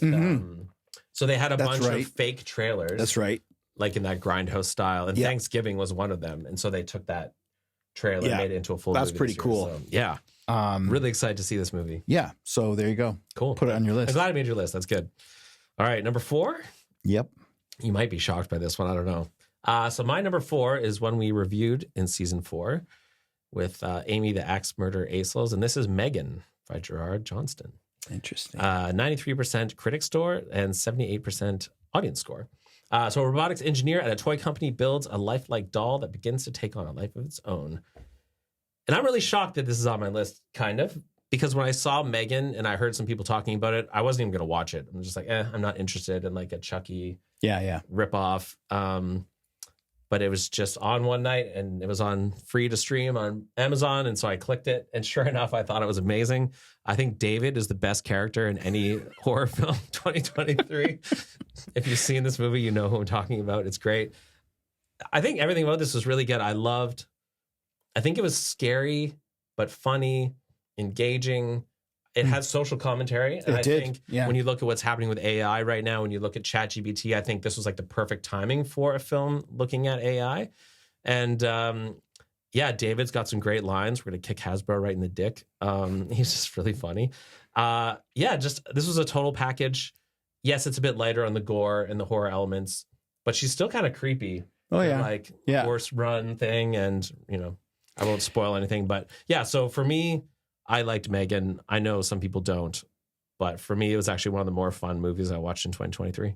so they had a bunch of fake trailers. That's right. Like in that Grindhouse style. And Thanksgiving was one of them. And so they took that trailer and made it into a full movie. That's pretty cool. So, yeah. Really excited to see this movie. Yeah. So there you go. Cool. Put it on your list. I'm glad I made your list. That's good. All right. Number 4. Yep. You might be shocked by this one. I don't know. So my number 4 is one we reviewed in season 4 with Amy the Axe Murder Aisles. And this is Megan by Gerard Johnston. Interesting. 93% critic score and 78% audience score. So a robotics engineer at a toy company builds a lifelike doll that begins to take on a life of its own. And I'm really shocked that this is on my list, kind of, because when I saw Megan and I heard some people talking about it, I wasn't even going to watch it. I'm just like, I'm not interested in like a Chucky ripoff. But it was just on one night and it was on free to stream on Amazon. And so I clicked it. And sure enough, I thought it was amazing. I think David is the best character in any horror film 2023. If you've seen this movie, you know who I'm talking about. It's great. I think everything about this was really good. I think it was scary, but funny, engaging. It has social commentary. And I think when you look at what's happening with AI right now, when you look at ChatGPT, I think this was like the perfect timing for a film looking at AI. And David's got some great lines. We're going to kick Hasbro right in the dick. He's just really funny. This was a total package. Yes, it's a bit lighter on the gore and the horror elements, but she's still kind of creepy. Horse run thing. And, I won't spoil anything, but so for me, I liked Megan. I know some people don't, but for me, it was actually one of the more fun movies I watched in 2023.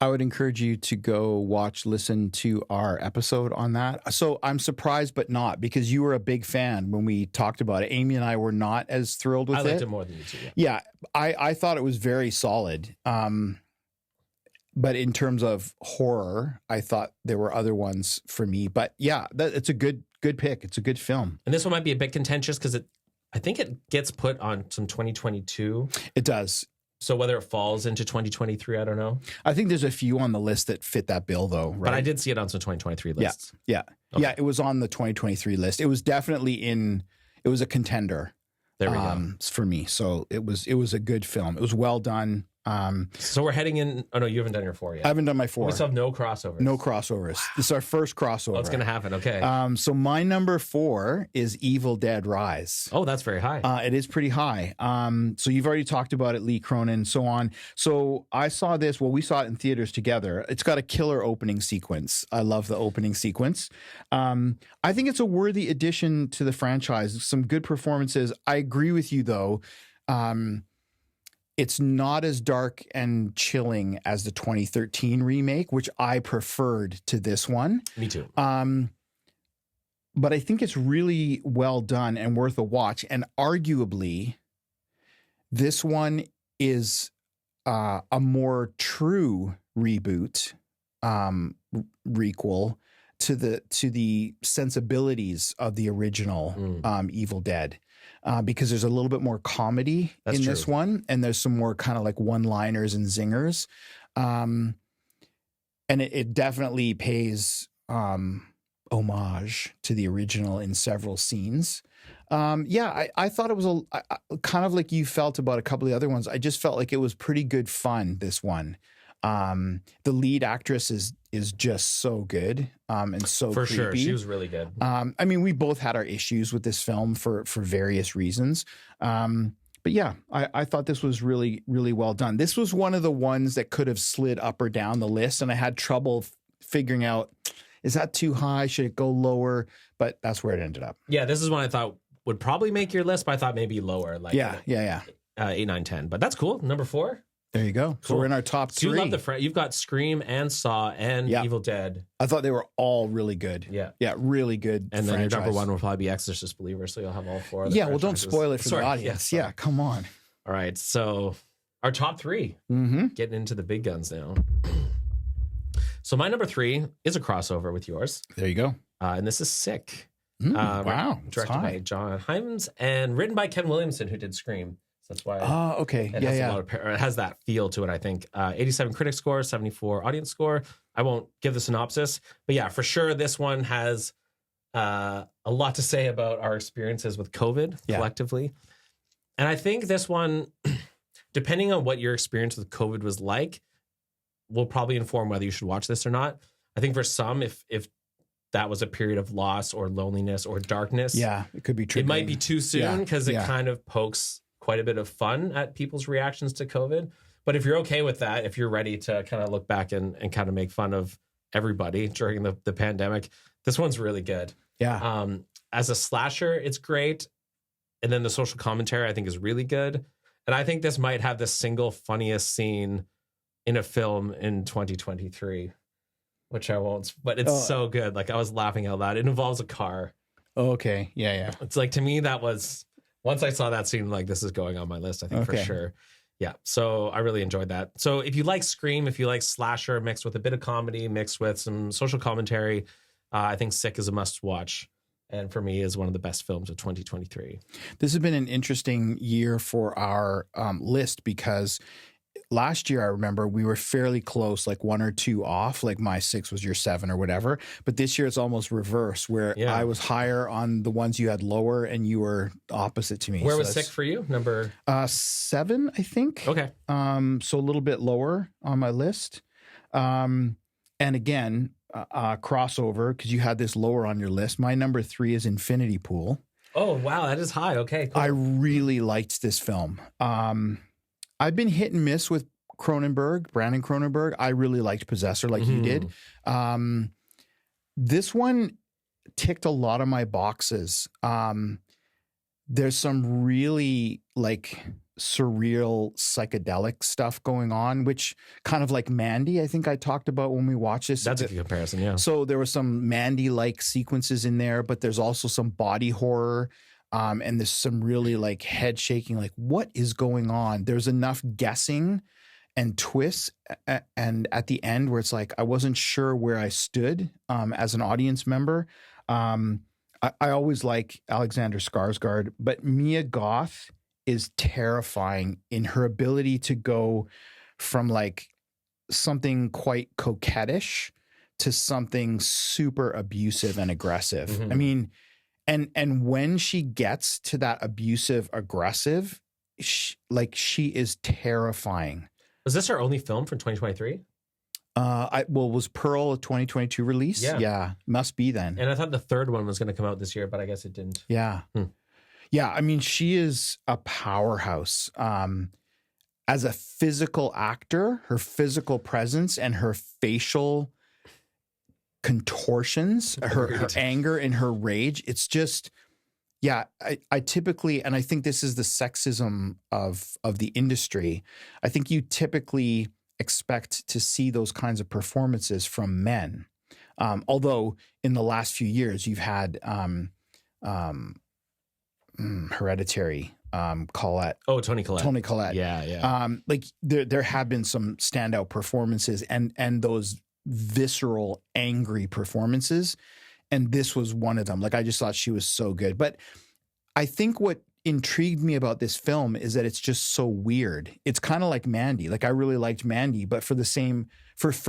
I would encourage you to go listen to our episode on that. So I'm surprised, but not, because you were a big fan when we talked about it. Amy and I were not as thrilled with it. I liked it more than you two. Yeah, I thought it was very solid. But in terms of horror, I thought there were other ones for me. But yeah, it's a good pick. It's a good film. And this one might be a bit contentious because I think it gets put on some 2022. It does. So whether it falls into 2023, I don't know. I think there's a few on the list that fit that bill, though. Right? But I did see it on some 2023 lists. Yeah. Yeah, it was on the 2023 list. It was definitely it was a contender. There we go. For me. So it was a good film. It was well done. So we're heading in. Oh no, you haven't done your 4 yet. I haven't done my 4. We still have no crossovers. No crossovers. This is our first crossover. What's going to happen? Okay. So my number 4 is Evil Dead Rise. Oh, that's very high. It is pretty high. So you've already talked about it, Lee Cronin, so on. So I saw this. Well, we saw it in theaters together. It's got a killer opening sequence. I love the opening sequence. I think it's a worthy addition to the franchise. Some good performances. I agree with you, though. It's not as dark and chilling as the 2013 remake, which I preferred to this one. Me too. But I think it's really well done and worth a watch. And arguably, this one is a more true reboot, requel to the sensibilities of the original Evil Dead. Because there's a little bit more comedy in this one, and there's some more kind of like one-liners and zingers. And it definitely pays homage to the original in several scenes. I thought it was kind of like you felt about a couple of the other ones. I just felt like it was pretty good fun, this one. The lead actress is just so good and so for creepy. sure, she was really good. I mean, we both had our issues with this film for various reasons. But yeah, I thought this was really, really well done. This was one of the ones that could have slid up or down the list, and I had trouble figuring out, is that too high? Should it go lower? But that's where it ended up. Yeah, this is one I thought would probably make your list, but I thought maybe lower. Like 8, 9, 10. But that's cool. Number 4. There you go. So we're in our top 3. So you love you've got Scream and Saw and Evil Dead. I thought they were all really good. Yeah. Yeah, really good. And then your number 1 will probably be Exorcist Believer, so you'll have all 4 of the well, don't spoil it for the audience. Yeah, come on. All right, so our top 3. Getting into the big guns now. So my number 3 is a crossover with yours. There you go. And this is Sick. Wow. Directed by John Hyams and written by Ken Williamson, who did Scream. That's why. Oh, okay. It has that feel to it, I think. 87 critic score, 74 audience score. I won't give the synopsis, but yeah, for sure, this one has a lot to say about our experiences with COVID collectively. And I think this one, depending on what your experience with COVID was like, will probably inform whether you should watch this or not. I think for some, if that was a period of loss or loneliness or darkness, it could be triggering. It might be too soon because it kind of pokes quite a bit of fun at people's reactions to COVID. But if you're okay with that, if you're ready to kind of look back and kind of make fun of everybody during the pandemic, this one's really good. Yeah. As a slasher, it's great. And then the social commentary, I think, is really good. And I think this might have the single funniest scene in a film in 2023, which I won't, but it's so good. Like, I was laughing out loud. It involves a car. Okay. Yeah. It's like, to me, that was... Once I saw that scene, like, this is going on my list, I think, for sure. Yeah, so I really enjoyed that. So if you like Scream, if you like slasher mixed with a bit of comedy, mixed with some social commentary, I think Sick is a must-watch. And for me, is one of the best films of 2023. This has been an interesting year for our list because last year, I remember we were fairly close, like 1 or 2 off, like my 6 was your 7 or whatever. But this year it's almost reverse, where I was higher on the ones you had lower and you were opposite to me. Where was Sick for you? Number 7, I think. Okay. So a little bit lower on my list. And again, crossover, because you had this lower on your list. My number 3 is Infinity Pool. Oh, wow. That is high. Okay, cool. I really liked this film. I've been hit and miss with Brandon Cronenberg. I really liked Possessor like you did. This one ticked a lot of my boxes. There's some really like surreal psychedelic stuff going on, which kind of like Mandy, I think I talked about when we watched this. That's a good comparison, yeah. So there were some Mandy-like sequences in there, but there's also some body horror. And there's some really like head shaking, like what is going on? There's enough guessing and twists and at the end where it's like, I wasn't sure where I stood as an audience member. I always like Alexander Skarsgård, but Mia Goth is terrifying in her ability to go from like something quite coquettish to something super abusive and aggressive. I mean, and when she gets to that abusive, aggressive, she is terrifying. Was this our only film from 2023? Was Pearl a 2022 release? Yeah. Yeah, must be then. And I thought the third one was going to come out this year, but I guess it didn't. Yeah. Yeah, I mean, she is a powerhouse. As a physical actor, her physical presence and her facial contortions, her anger and her rage, it's just, yeah, I typically, and I think this is the sexism of the industry, I think you typically expect to see those kinds of performances from men. Although in the last few years, you've had Hereditary, Collette. Oh, Toni Collette. Toni Collette. Yeah. Like there have been some standout performances and those visceral, angry performances. And this was one of them. Like, I just thought she was so good. But I think what intrigued me about this film is that it's just so weird. It's kind of like Mandy. Like, I really liked Mandy, but for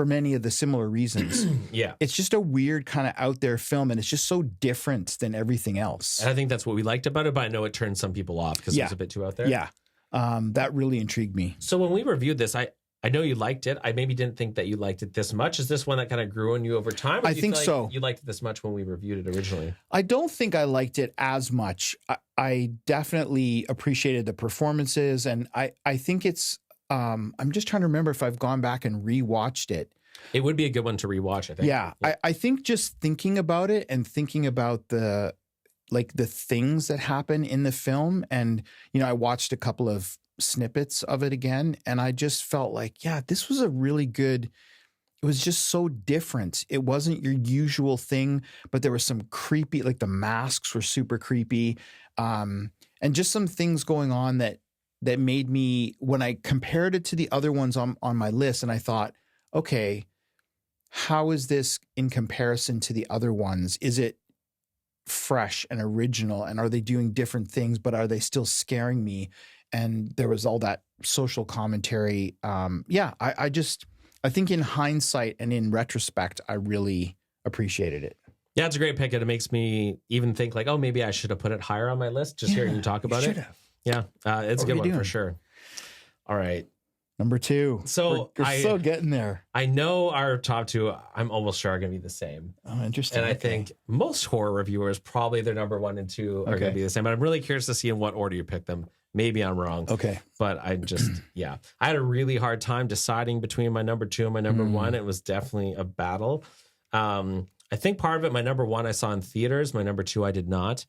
many of the similar reasons. Yeah. It's just a weird kind of out there film, and it's just so different than everything else. And I think that's what we liked about it, but I know it turned some people off because it was a bit too out there. Yeah. That really intrigued me. So when we reviewed this, I know you liked it. I maybe didn't think that you liked it this much. Is this one that kind of grew on you over time? I think so. You liked it this much when we reviewed it originally. I don't think I liked it as much. I definitely appreciated the performances, and I think it's. I'm just trying to remember if I've gone back and rewatched it. It would be a good one to rewatch, I think. Yeah. I think just thinking about it and thinking about the things that happen in the film, and I watched a couple of snippets of it again, and I just felt like, yeah, this was a really good. It was just so different. It wasn't your usual thing, but there was some creepy, like the masks were super creepy, and just some things going on that made me, when I compared it to the other ones on my list, and I thought, okay, how is this in comparison to the other ones? Is it fresh and original, and are they doing different things, but are they still scaring me? And there was all that social commentary. I think in hindsight and in retrospect, I really appreciated it. Yeah, it's a great pick. And it makes me even think like, oh, maybe I should have put it higher on my list. Just hearing you talk about it. Have. Yeah, it's a good one for sure. All right. Number 2. So we're so getting there. I know our top 2, I'm almost sure are going to be the same. Oh, interesting. And I think most horror reviewers, probably their number 1 and 2 are going to be the same. But I'm really curious to see in what order you pick them. Maybe I'm wrong. Okay. But I just, I had a really hard time deciding between my number 2 and my number 1. It was definitely a battle. I think part of it, my number 1 I saw in theaters. My number 2 I did not.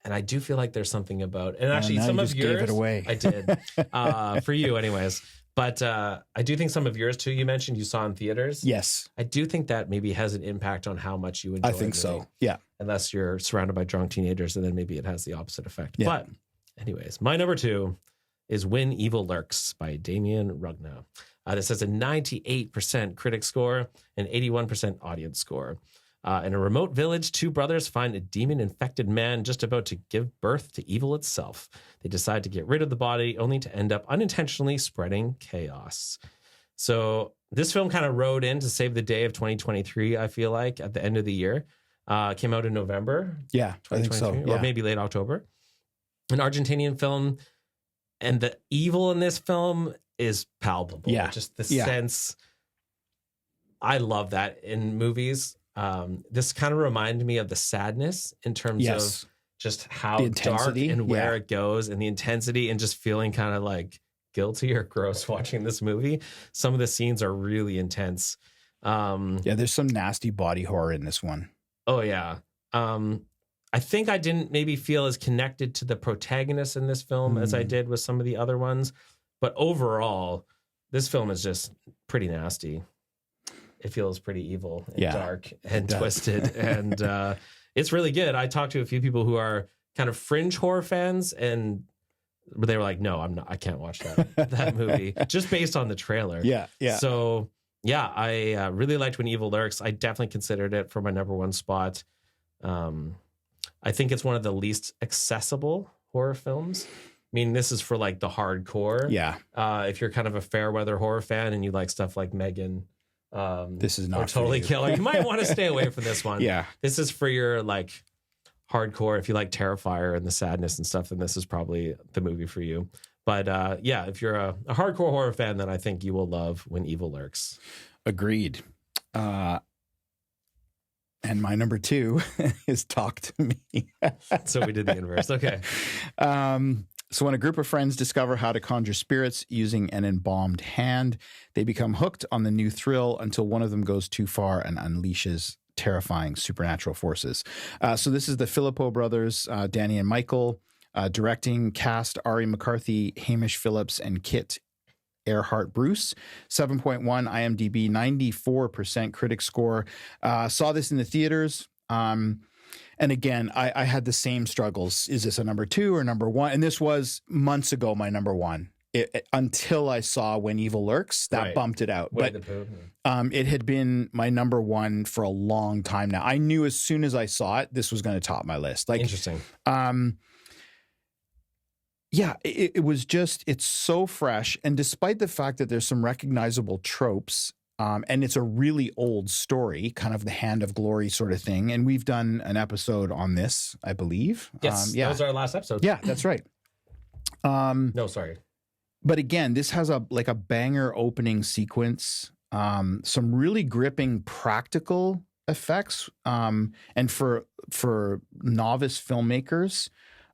And I do feel like there's something about, and actually some of yours, gave it away. I did, for you anyways. But I do think some of yours too, you mentioned you saw in theaters. Yes. I do think that maybe has an impact on how much you enjoy it. I think so. Yeah. Unless you're surrounded by drunk teenagers, and then maybe it has the opposite effect. Yeah. But anyways, my number 2 is When Evil Lurks by Damien Rugna. This has a 98% critic score and 81% audience score. In a remote village, 2 brothers find a demon-infected man just about to give birth to evil itself. They decide to get rid of the body, only to end up unintentionally spreading chaos. So this film kind of rode in to save the day of 2023, I feel like, at the end of the year. Came out in November. Yeah, I think so. Or maybe late October. An Argentinian film. And the evil in this film is palpable. Yeah. Just the sense. I love that in movies. This kind of reminded me of The Sadness in terms of just how dark and where it goes, and the intensity, and just feeling kind of like guilty or gross watching this movie. Some of the scenes are really intense. There's some nasty body horror in this one. Oh yeah. I think I didn't maybe feel as connected to the protagonist in this film as I did with some of the other ones, but overall, this film is just pretty nasty. It feels pretty evil and dark and twisted, and it's really good. I talked to a few people who are kind of fringe horror fans, and they were like, "No, I'm not. I can't watch that movie just based on the trailer." Yeah. So I really liked When Evil Lurks. I definitely considered it for my number 1 spot. I think it's one of the least accessible horror films. I mean, this is for like the hardcore. Yeah. If you're kind of a fair weather horror fan and you like stuff like Megan. This is not or Totally Killer. You might want to stay away from this one. Yeah. This is for your like hardcore. If you like Terrifier and the sadness and stuff, then this is probably the movie for you. But yeah, if you're a hardcore horror fan, then I think you will love When Evil Lurks. Agreed. And my number 2 is Talk to Me. So we did the inverse. Okay. So when a group of friends discover how to conjure spirits using an embalmed hand, they become hooked on the new thrill until one of them goes too far and unleashes terrifying supernatural forces. So this is the Philippo brothers, Danny and Michael, directing cast Ari McCarthy, Hamish Phillips, and Kit Earhart Bruce. 7.1 IMDb, 94% critic score. Saw this in the theaters. And again, I had the same struggles. Is this a number 2 or number 1? And this was months ago, my number 1. Until I saw When Evil Lurks, that bumped it out. Winnie but the Pooh. It had been my number 1 for a long time now. I knew as soon as I saw it, this was going to top my list. Like, interesting. Yeah, it was just, it's so fresh. And despite the fact that there's some recognizable tropes, and it's a really old story, kind of the Hand of Glory sort of thing. And we've done an episode on this, I believe. Yes, that was our last episode. Yeah, that's right. No, sorry. But again, this has a banger opening sequence, some really gripping practical effects, and for novice filmmakers,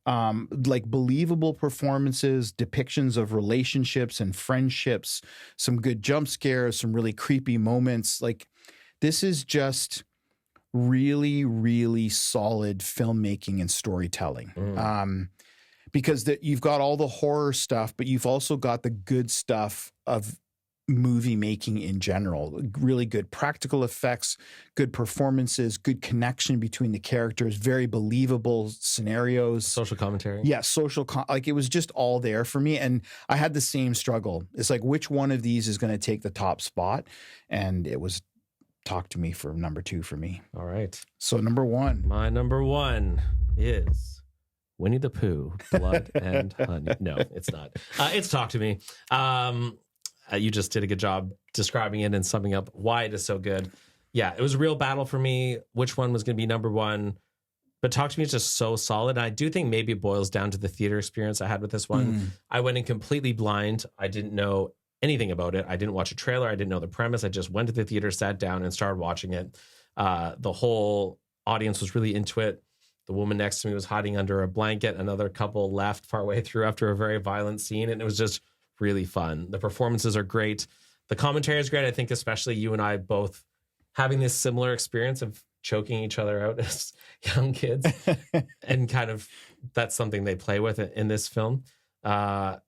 like believable performances, depictions of relationships and friendships, some good jump scares, some really creepy moments. Like, this is just really, really solid filmmaking and storytelling. Because you've got all the horror stuff, but you've also got the good stuff of movie making in general. Really good practical effects, good performances, good connection between the characters, very believable scenarios. Social commentary. Yeah, like, it was just all there for me. And I had the same struggle. It's like, which one of these is going to take the top spot? And it was Talk to Me for number 2 for me. All right. So number 1. My number 1 is Winnie the Pooh, Blood and Honey. No, it's not. It's Talk to Me. You just did a good job describing it and summing up why it is so good. Yeah, it was a real battle for me, which one was going to be number 1. But Talk to Me is just so solid. And I do think maybe it boils down to the theater experience I had with this one. I went in completely blind. I didn't know anything about it. I didn't watch a trailer. I didn't know the premise. I just went to the theater, sat down, and started watching it. The whole audience was really into it. The woman next to me was hiding under a blanket. Another couple left partway through after a very violent scene. And it was just really fun. The performances are great. The commentary is great. I think especially you and I both having this similar experience of choking each other out as young kids. And kind of that's something they play with in this film. And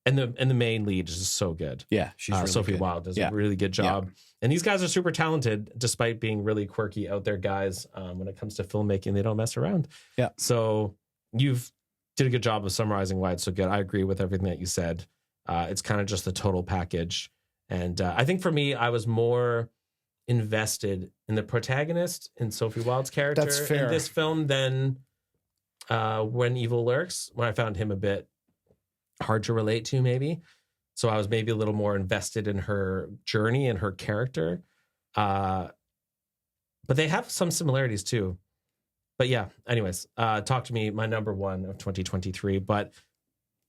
the main lead is just so good. Yeah, she's really Sophie good. Wilde does a really good job. Yeah. And these guys are super talented, despite being really quirky out there guys. When it comes to filmmaking, they don't mess around. Yeah. So you've did a good job of summarizing why it's so good. I agree with everything that you said. It's kind of just the total package. And I think for me, I was more invested in the protagonist, in Sophie Wilde's character in this film than When Evil Lurks, when I found him a bit hard to relate to, maybe. So I was maybe a little more invested in her journey and her character. But they have some similarities too. But yeah, anyways, Talk to Me, my number 1 of 2023, but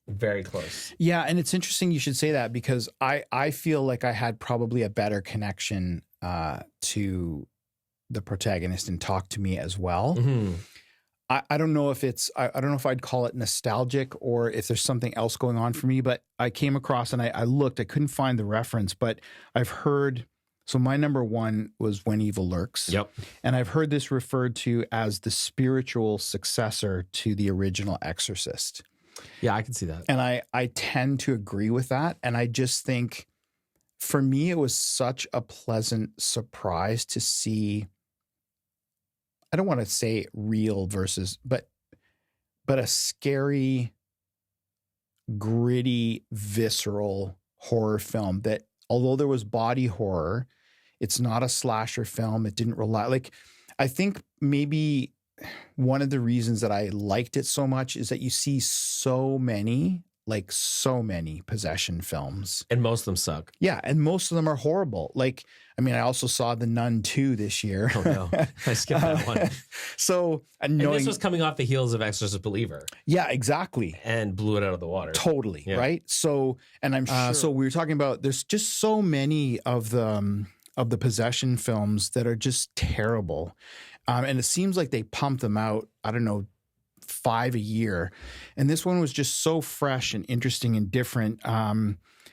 very close. Yeah, and it's interesting you should say that, because I feel like I had probably a better connection to the protagonist in Talk to Me as well. Mm-hmm. I don't know if it's, I don't know if I'd call it nostalgic or if there's something else going on for me, but I came across and I looked, I couldn't find the reference, but I've heard, so my number 1 was When Evil Lurks. Yep. And I've heard this referred to as the spiritual successor to the original Exorcist. Yeah, I can see that. And I tend to agree with that. And I just think, for me, it was such a pleasant surprise to see, I don't want to say real versus, but a scary, gritty, visceral horror film that, although there was body horror, it's not a slasher film. It didn't rely, like, I think maybe one of the reasons that I liked it so much is that you see so many like so many possession films. And most of them suck. Yeah, and most of them are horrible. Like, I mean, I also saw The Nun 2 this year. Oh no, I skipped that one. So, And this was coming off the heels of Exorcist Believer. Yeah, exactly. And blew it out of the water. Totally, Yeah. right? So, and I'm sure. So we were talking about there's just so many of the possession films that are just terrible, and it seems like they pump them out. I don't know, 5 a year, and this one was just so fresh and interesting and different.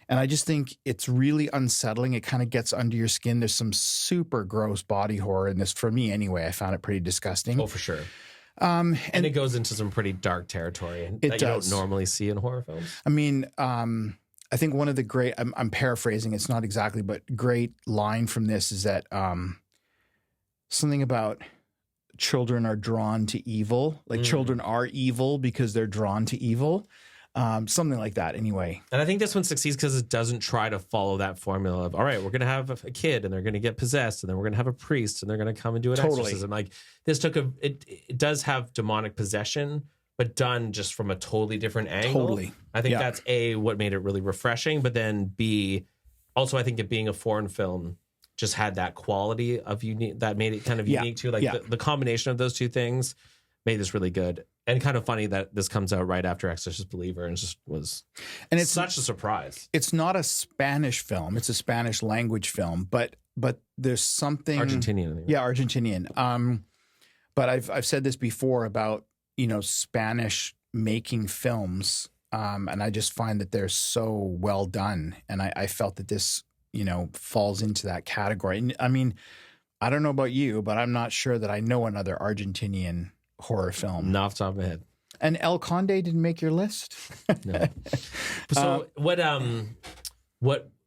And I just think it's really unsettling. It kind of gets under your skin. There's some super gross body horror in this. For me, anyway, I found it pretty disgusting. Oh, for sure. And it goes into some pretty dark territory that you don't normally see in horror films. I mean, I think one of the great, I'm paraphrasing, it's not exactly, but great line from this is that something about children are drawn to evil. Like children are evil because they're drawn to evil. Something like that anyway. And I think this one succeeds because it doesn't try to follow that formula of, all right, we're going to have a kid and they're going to get possessed and then we're going to have a priest and they're going to come and do an exorcism. Like this it does have demonic possession, but done just from a totally different angle. Totally. I think that's A, what made it really refreshing, but then B, also I think it being a foreign film just had that quality of unique that made it kind of unique too. Like the combination of those two things made this really good. And kind of funny that this comes out right after Exorcist Believer and it's such a surprise. It's not a Spanish film. It's a Spanish language film, but there's something Argentinian. Yeah, Argentinian. But I've said this before about, Spanish making films. And I just find that they're so well done. And I felt that this, falls into that category. And I mean, I don't know about you, but I'm not sure that I know another Argentinian horror film. Not off the top of my head. And El Conde didn't make your list? No. So what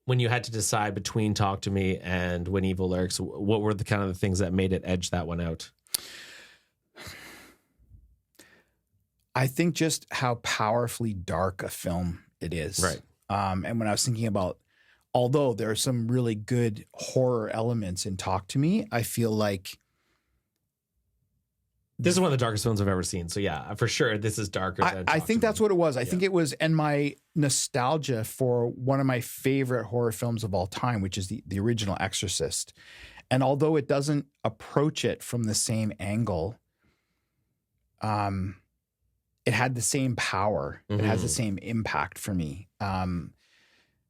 when you had to decide between Talk to Me and When Evil Lurks, what were the kind of the things that made it edge that one out? I think just how powerfully dark a film it is. Right. And when I was thinking about, although there are some really good horror elements in Talk to Me, I feel like this is one of the darkest films I've ever seen. So yeah, for sure, this is darker than I think that's what it was. I think it was, and my nostalgia for one of my favorite horror films of all time, which is the original Exorcist. And although it doesn't approach it from the same angle, it had the same power. It has the same impact for me.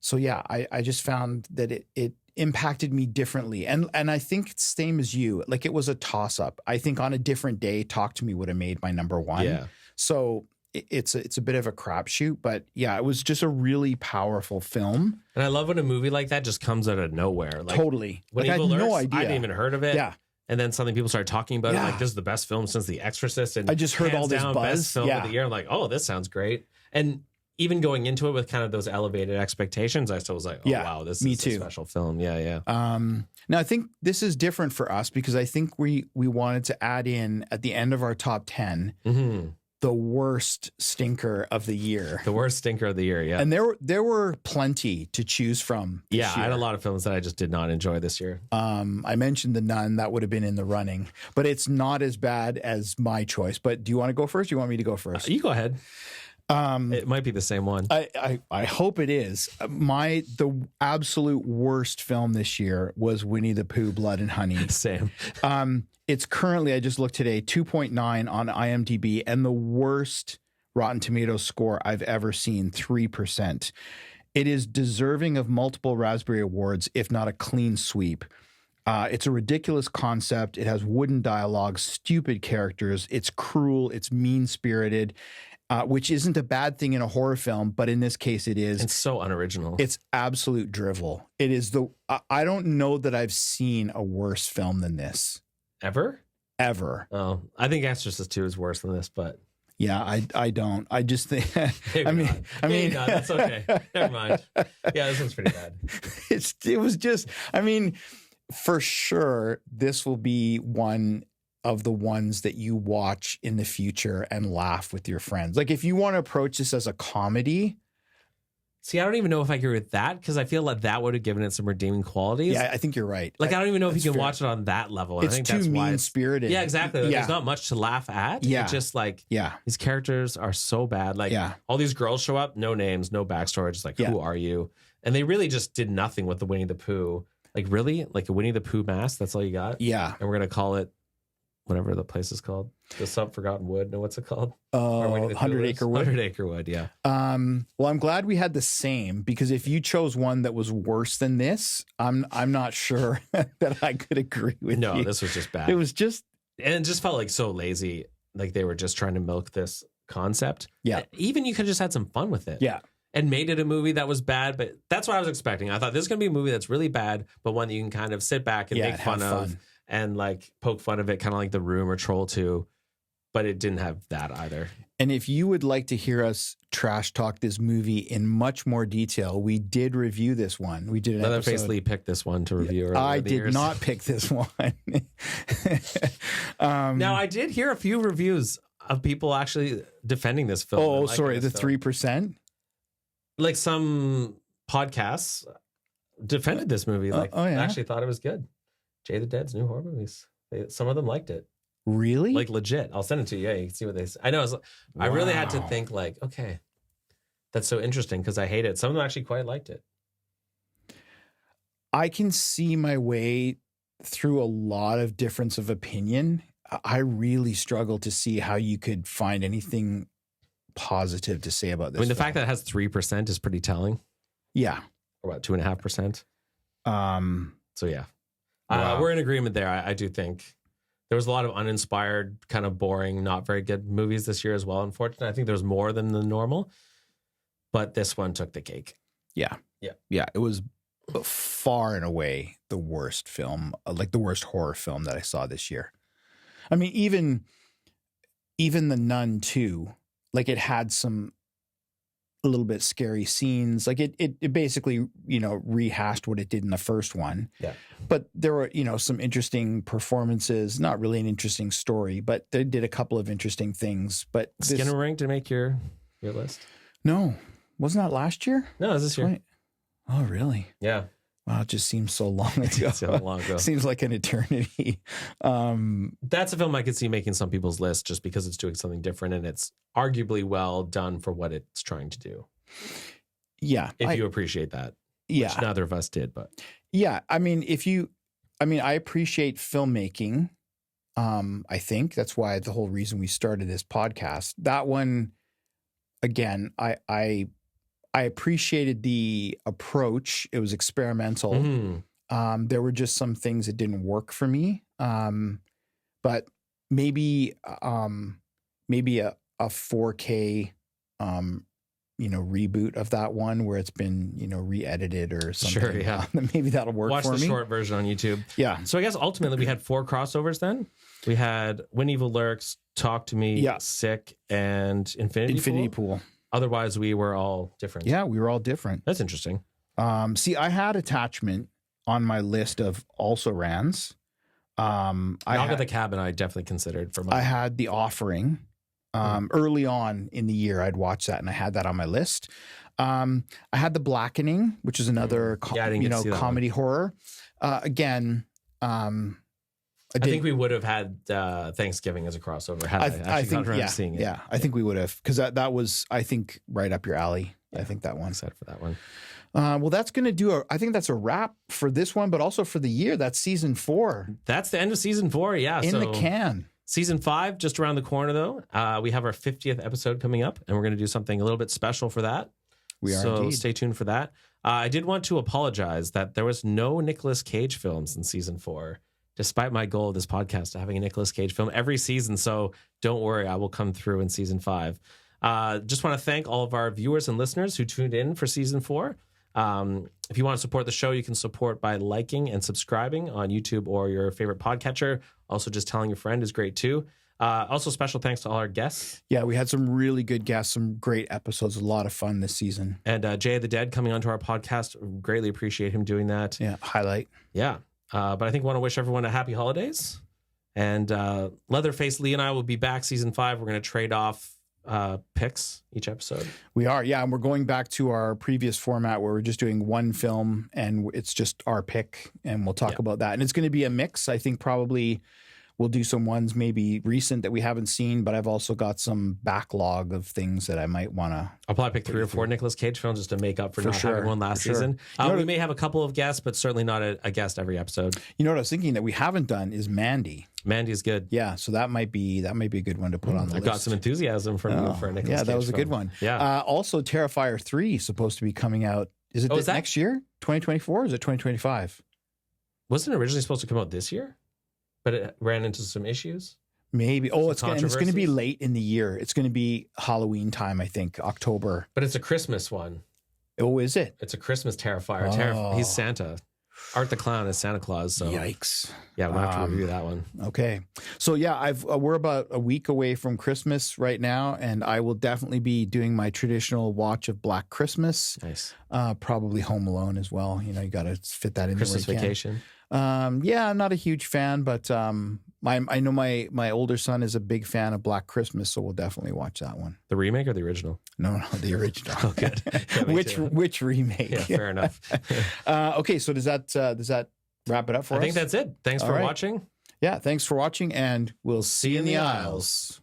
So yeah, I just found that it impacted me differently. And I think it's same as you. Like it was a toss up. I think on a different day, Talk to Me would have made my number one. Yeah. So it's a bit of a crapshoot, but yeah, it was just a really powerful film. And I love when a movie like that just comes out of nowhere. Like, totally. When I had Evil Lurks, no idea. I hadn't even heard of it. Yeah. And then suddenly people started talking about it. Yeah. Like, this is the best film since The Exorcist. And I just heard hands all this down, buzz. Best film of the year. I'm like, oh, this sounds great. And even going into it with kind of those elevated expectations, I still was like, oh, wow, this is a special film. Yeah. Now, I think this is different for us because I think we wanted to add in at the end of our top 10 the worst stinker of the year. The worst stinker of the year, yeah. And there were plenty to choose from this year. I had a lot of films that I just did not enjoy this year. I mentioned The Nun. That would have been in the running. But it's not as bad as my choice. But do you want to go first? Do you want me to go first? You go ahead. It might be the same one. I hope it is. The absolute worst film this year was Winnie the Pooh, Blood and Honey. Same. It's currently, I just looked today, 2.9 on IMDb, and the worst Rotten Tomatoes score I've ever seen, 3%. It is deserving of multiple Raspberry Awards, if not a clean sweep. It's a ridiculous concept. It has wooden dialogue, stupid characters. It's cruel. It's mean-spirited. Which isn't a bad thing in a horror film, but in this case it is. It's so unoriginal. It's absolute drivel. It is I don't know that I've seen a worse film than this. Ever? Oh, I think Exorcist 2 is worse than this, but yeah, I don't. I just think, I mean, that's okay. Never mind. Yeah, this one's pretty bad. It was just, I mean, for sure, this will be one of the ones that you watch in the future and laugh with your friends. Like if you want to approach this as a comedy, See, I don't even know if I agree with that because I feel like that would have given it some redeeming qualities. Yeah, I think you're right. Like, I don't even know if you that's can fair. watch it on that level. It's I think too that's why mean-spirited. Yeah, exactly. Like, Yeah. There's not much to laugh at. Yeah. It's just like Yeah. these characters are so bad. Like Yeah. all these girls show up, no names, no backstory, just like Yeah. who are you? And they really just did nothing with the Winnie the Pooh. Like really, like a Winnie the Pooh mask. That's all you got. Yeah. And we're gonna call it whatever the place is called. The Some Forgotten Wood. No, what's it called? Or Winnie the Pooh 100 is? Acre Wood. 100 Acre Wood. Yeah. Well, I'm glad we had the same because if you chose one that was worse than this, I'm not sure that I could agree with No, you. this was just bad. It was just And it just felt like so lazy. Like they were just trying to milk this concept. Yeah. Even you could have just had some fun with it. yeah. And made it a movie that was bad, but that's what I was expecting. I thought this is going to be a movie that's really bad, but one that you can kind of sit back and Yeah, make and fun have of fun. and like poke fun of it, kind of like The Room or Troll 2. But it didn't have that either. And if you would like to hear us trash talk this movie in much more detail, we did review this one. We did an Leatherface episode. Lee picked this one to review. earlier I in the did years. not pick this one. Now, I did hear a few reviews of people actually defending this film. and Oh, liking sorry, the this film. 3%. Like some podcasts defended this movie. Like, oh, yeah. actually thought it was good. Jay the Dead's new horror movies. Some of them liked it. Really? Like legit. I'll send it to you. Yeah, you can see what they say. I know. I really had to Wow. think like, okay, that's so interesting because I hate it. Some of them actually quite liked it. I can see my way through a lot of difference of opinion. I really struggle to see how you could find anything positive to say about this. I mean, the film. fact that it has 3% is pretty telling. yeah. Or what, 2.5%? So yeah, Wow. we're in agreement there. I do think there was a lot of uninspired, kind of boring, not very good movies this year as well. Unfortunately, I think there's more than the normal, but this one took the cake. Yeah. It was far and away the worst film, like the worst horror film that I saw this year. I mean, even The Nun 2, like it had some a little bit scary scenes. Like it basically, rehashed what it did in the first one. Yeah. But there were, some interesting performances, not really an interesting story, but they did a couple of interesting things. But Skinner Ring to make your list? no, wasn't that last year? No, is this year? Wait. Oh, really? Yeah. Wow, it just seems so long ago. So long ago. Seems like an eternity. That's a film I could see making some people's list just because it's doing something different and it's arguably well done for what it's trying to do. Yeah. If you appreciate that. yeah. Which neither of us did, but Yeah. I mean, I appreciate filmmaking. I think that's why the whole reason we started this podcast. That one, again, I appreciated the approach. It was experimental. Mhm. There were just some things that didn't work for me. But maybe a 4K, reboot of that one where it's been, re-edited or something. Sure, yeah. Maybe that'll work Watch for the me. short version on YouTube. Yeah. So I guess ultimately we had 4 crossovers then. We had When Evil Lurks, Talk to Me, Yeah. Sick, and Infinity Pool. Pool. Otherwise, we were all different. Yeah, we were all different. That's interesting. See, I had attachment on my list of also rans. Knock at the Cabin, I definitely considered for my. I had The Offering. Early on in the year, I'd watched that and I had that on my list. I had The Blackening, which is another Yeah, I didn't get to see that comedy horror. Again, I think we would have had Thanksgiving as a crossover. Had I I actually think got around to seeing it. yeah, I think we would have because that was I think right up your alley. I think that one. Excited for that one. Well, that's going to do I think that's a wrap for this one, but also for the year. That's season 4 That's the end of season 4. Yeah. in the can. Season 5, just around the corner, though. We have our 50th episode coming up, and we're going to do something a little bit special for that. We are so indeed. stay tuned for that. I did want to apologize that there was no Nicolas Cage films in season 4, despite my goal of this podcast of having a Nicolas Cage film every season. So don't worry, I will come through in season 5. Just want to thank all of our viewers and listeners who tuned in for season 4. If you want to support the show, you can support by liking and subscribing on YouTube or your favorite podcatcher. Also, just telling your friend is great too. Also, special thanks to all our guests. Yeah, we had some really good guests, some great episodes, a lot of fun this season. And Jay the Dead coming onto our podcast. Greatly appreciate him doing that. Yeah, highlight. Yeah. But I think we want to wish everyone a happy holidays. And Leatherface Lee and I will be back season 5. We're going to trade off picks each episode. We are, yeah. And we're going back to our previous format where we're just doing one film and it's just our pick. And we'll talk about that. And it's going to be a mix. I think probably we'll do some ones maybe recent that we haven't seen, but I've also got some backlog of things that I might want to. I'll probably pick 3 or 4 Nicolas Cage films just to make up for not having one last season. We may have a couple of guests, but certainly not a guest every episode. You know what I was thinking that we haven't done is Mandy. Mandy's good. Yeah, so that might be a good one to put on the list. I got some enthusiasm from you for a Nicolas Cage. Yeah, that was a good one. Yeah. Also, Terrifier 3 is supposed to be coming out. Is it next year? 2024 or is it 2025? Wasn't it originally supposed to come out this year? But it ran into some issues. Maybe. Oh, it's going to be late in the year. It's going to be Halloween time, I think, October. But it's a Christmas one. Oh, is it? It's a Christmas Terrifier. Oh. He's Santa. Art the Clown is Santa Claus. So yikes! Yeah, we'll have to review that one. Okay, so yeah, we're about a week away from Christmas right now, and I will definitely be doing my traditional watch of Black Christmas. Nice. Probably Home Alone as well. You know, you got to fit that in. Christmas Vacation. Yeah, I'm not a huge fan, but I know my older son is a big fan of Black Christmas, so we'll definitely watch that one. The remake or the original? No, the original. Oh, good. Which remake? Yeah, fair enough. Okay, so does that wrap it up for us? I think that's it. Thanks for watching. Yeah, thanks for watching, and we'll see you in the aisles.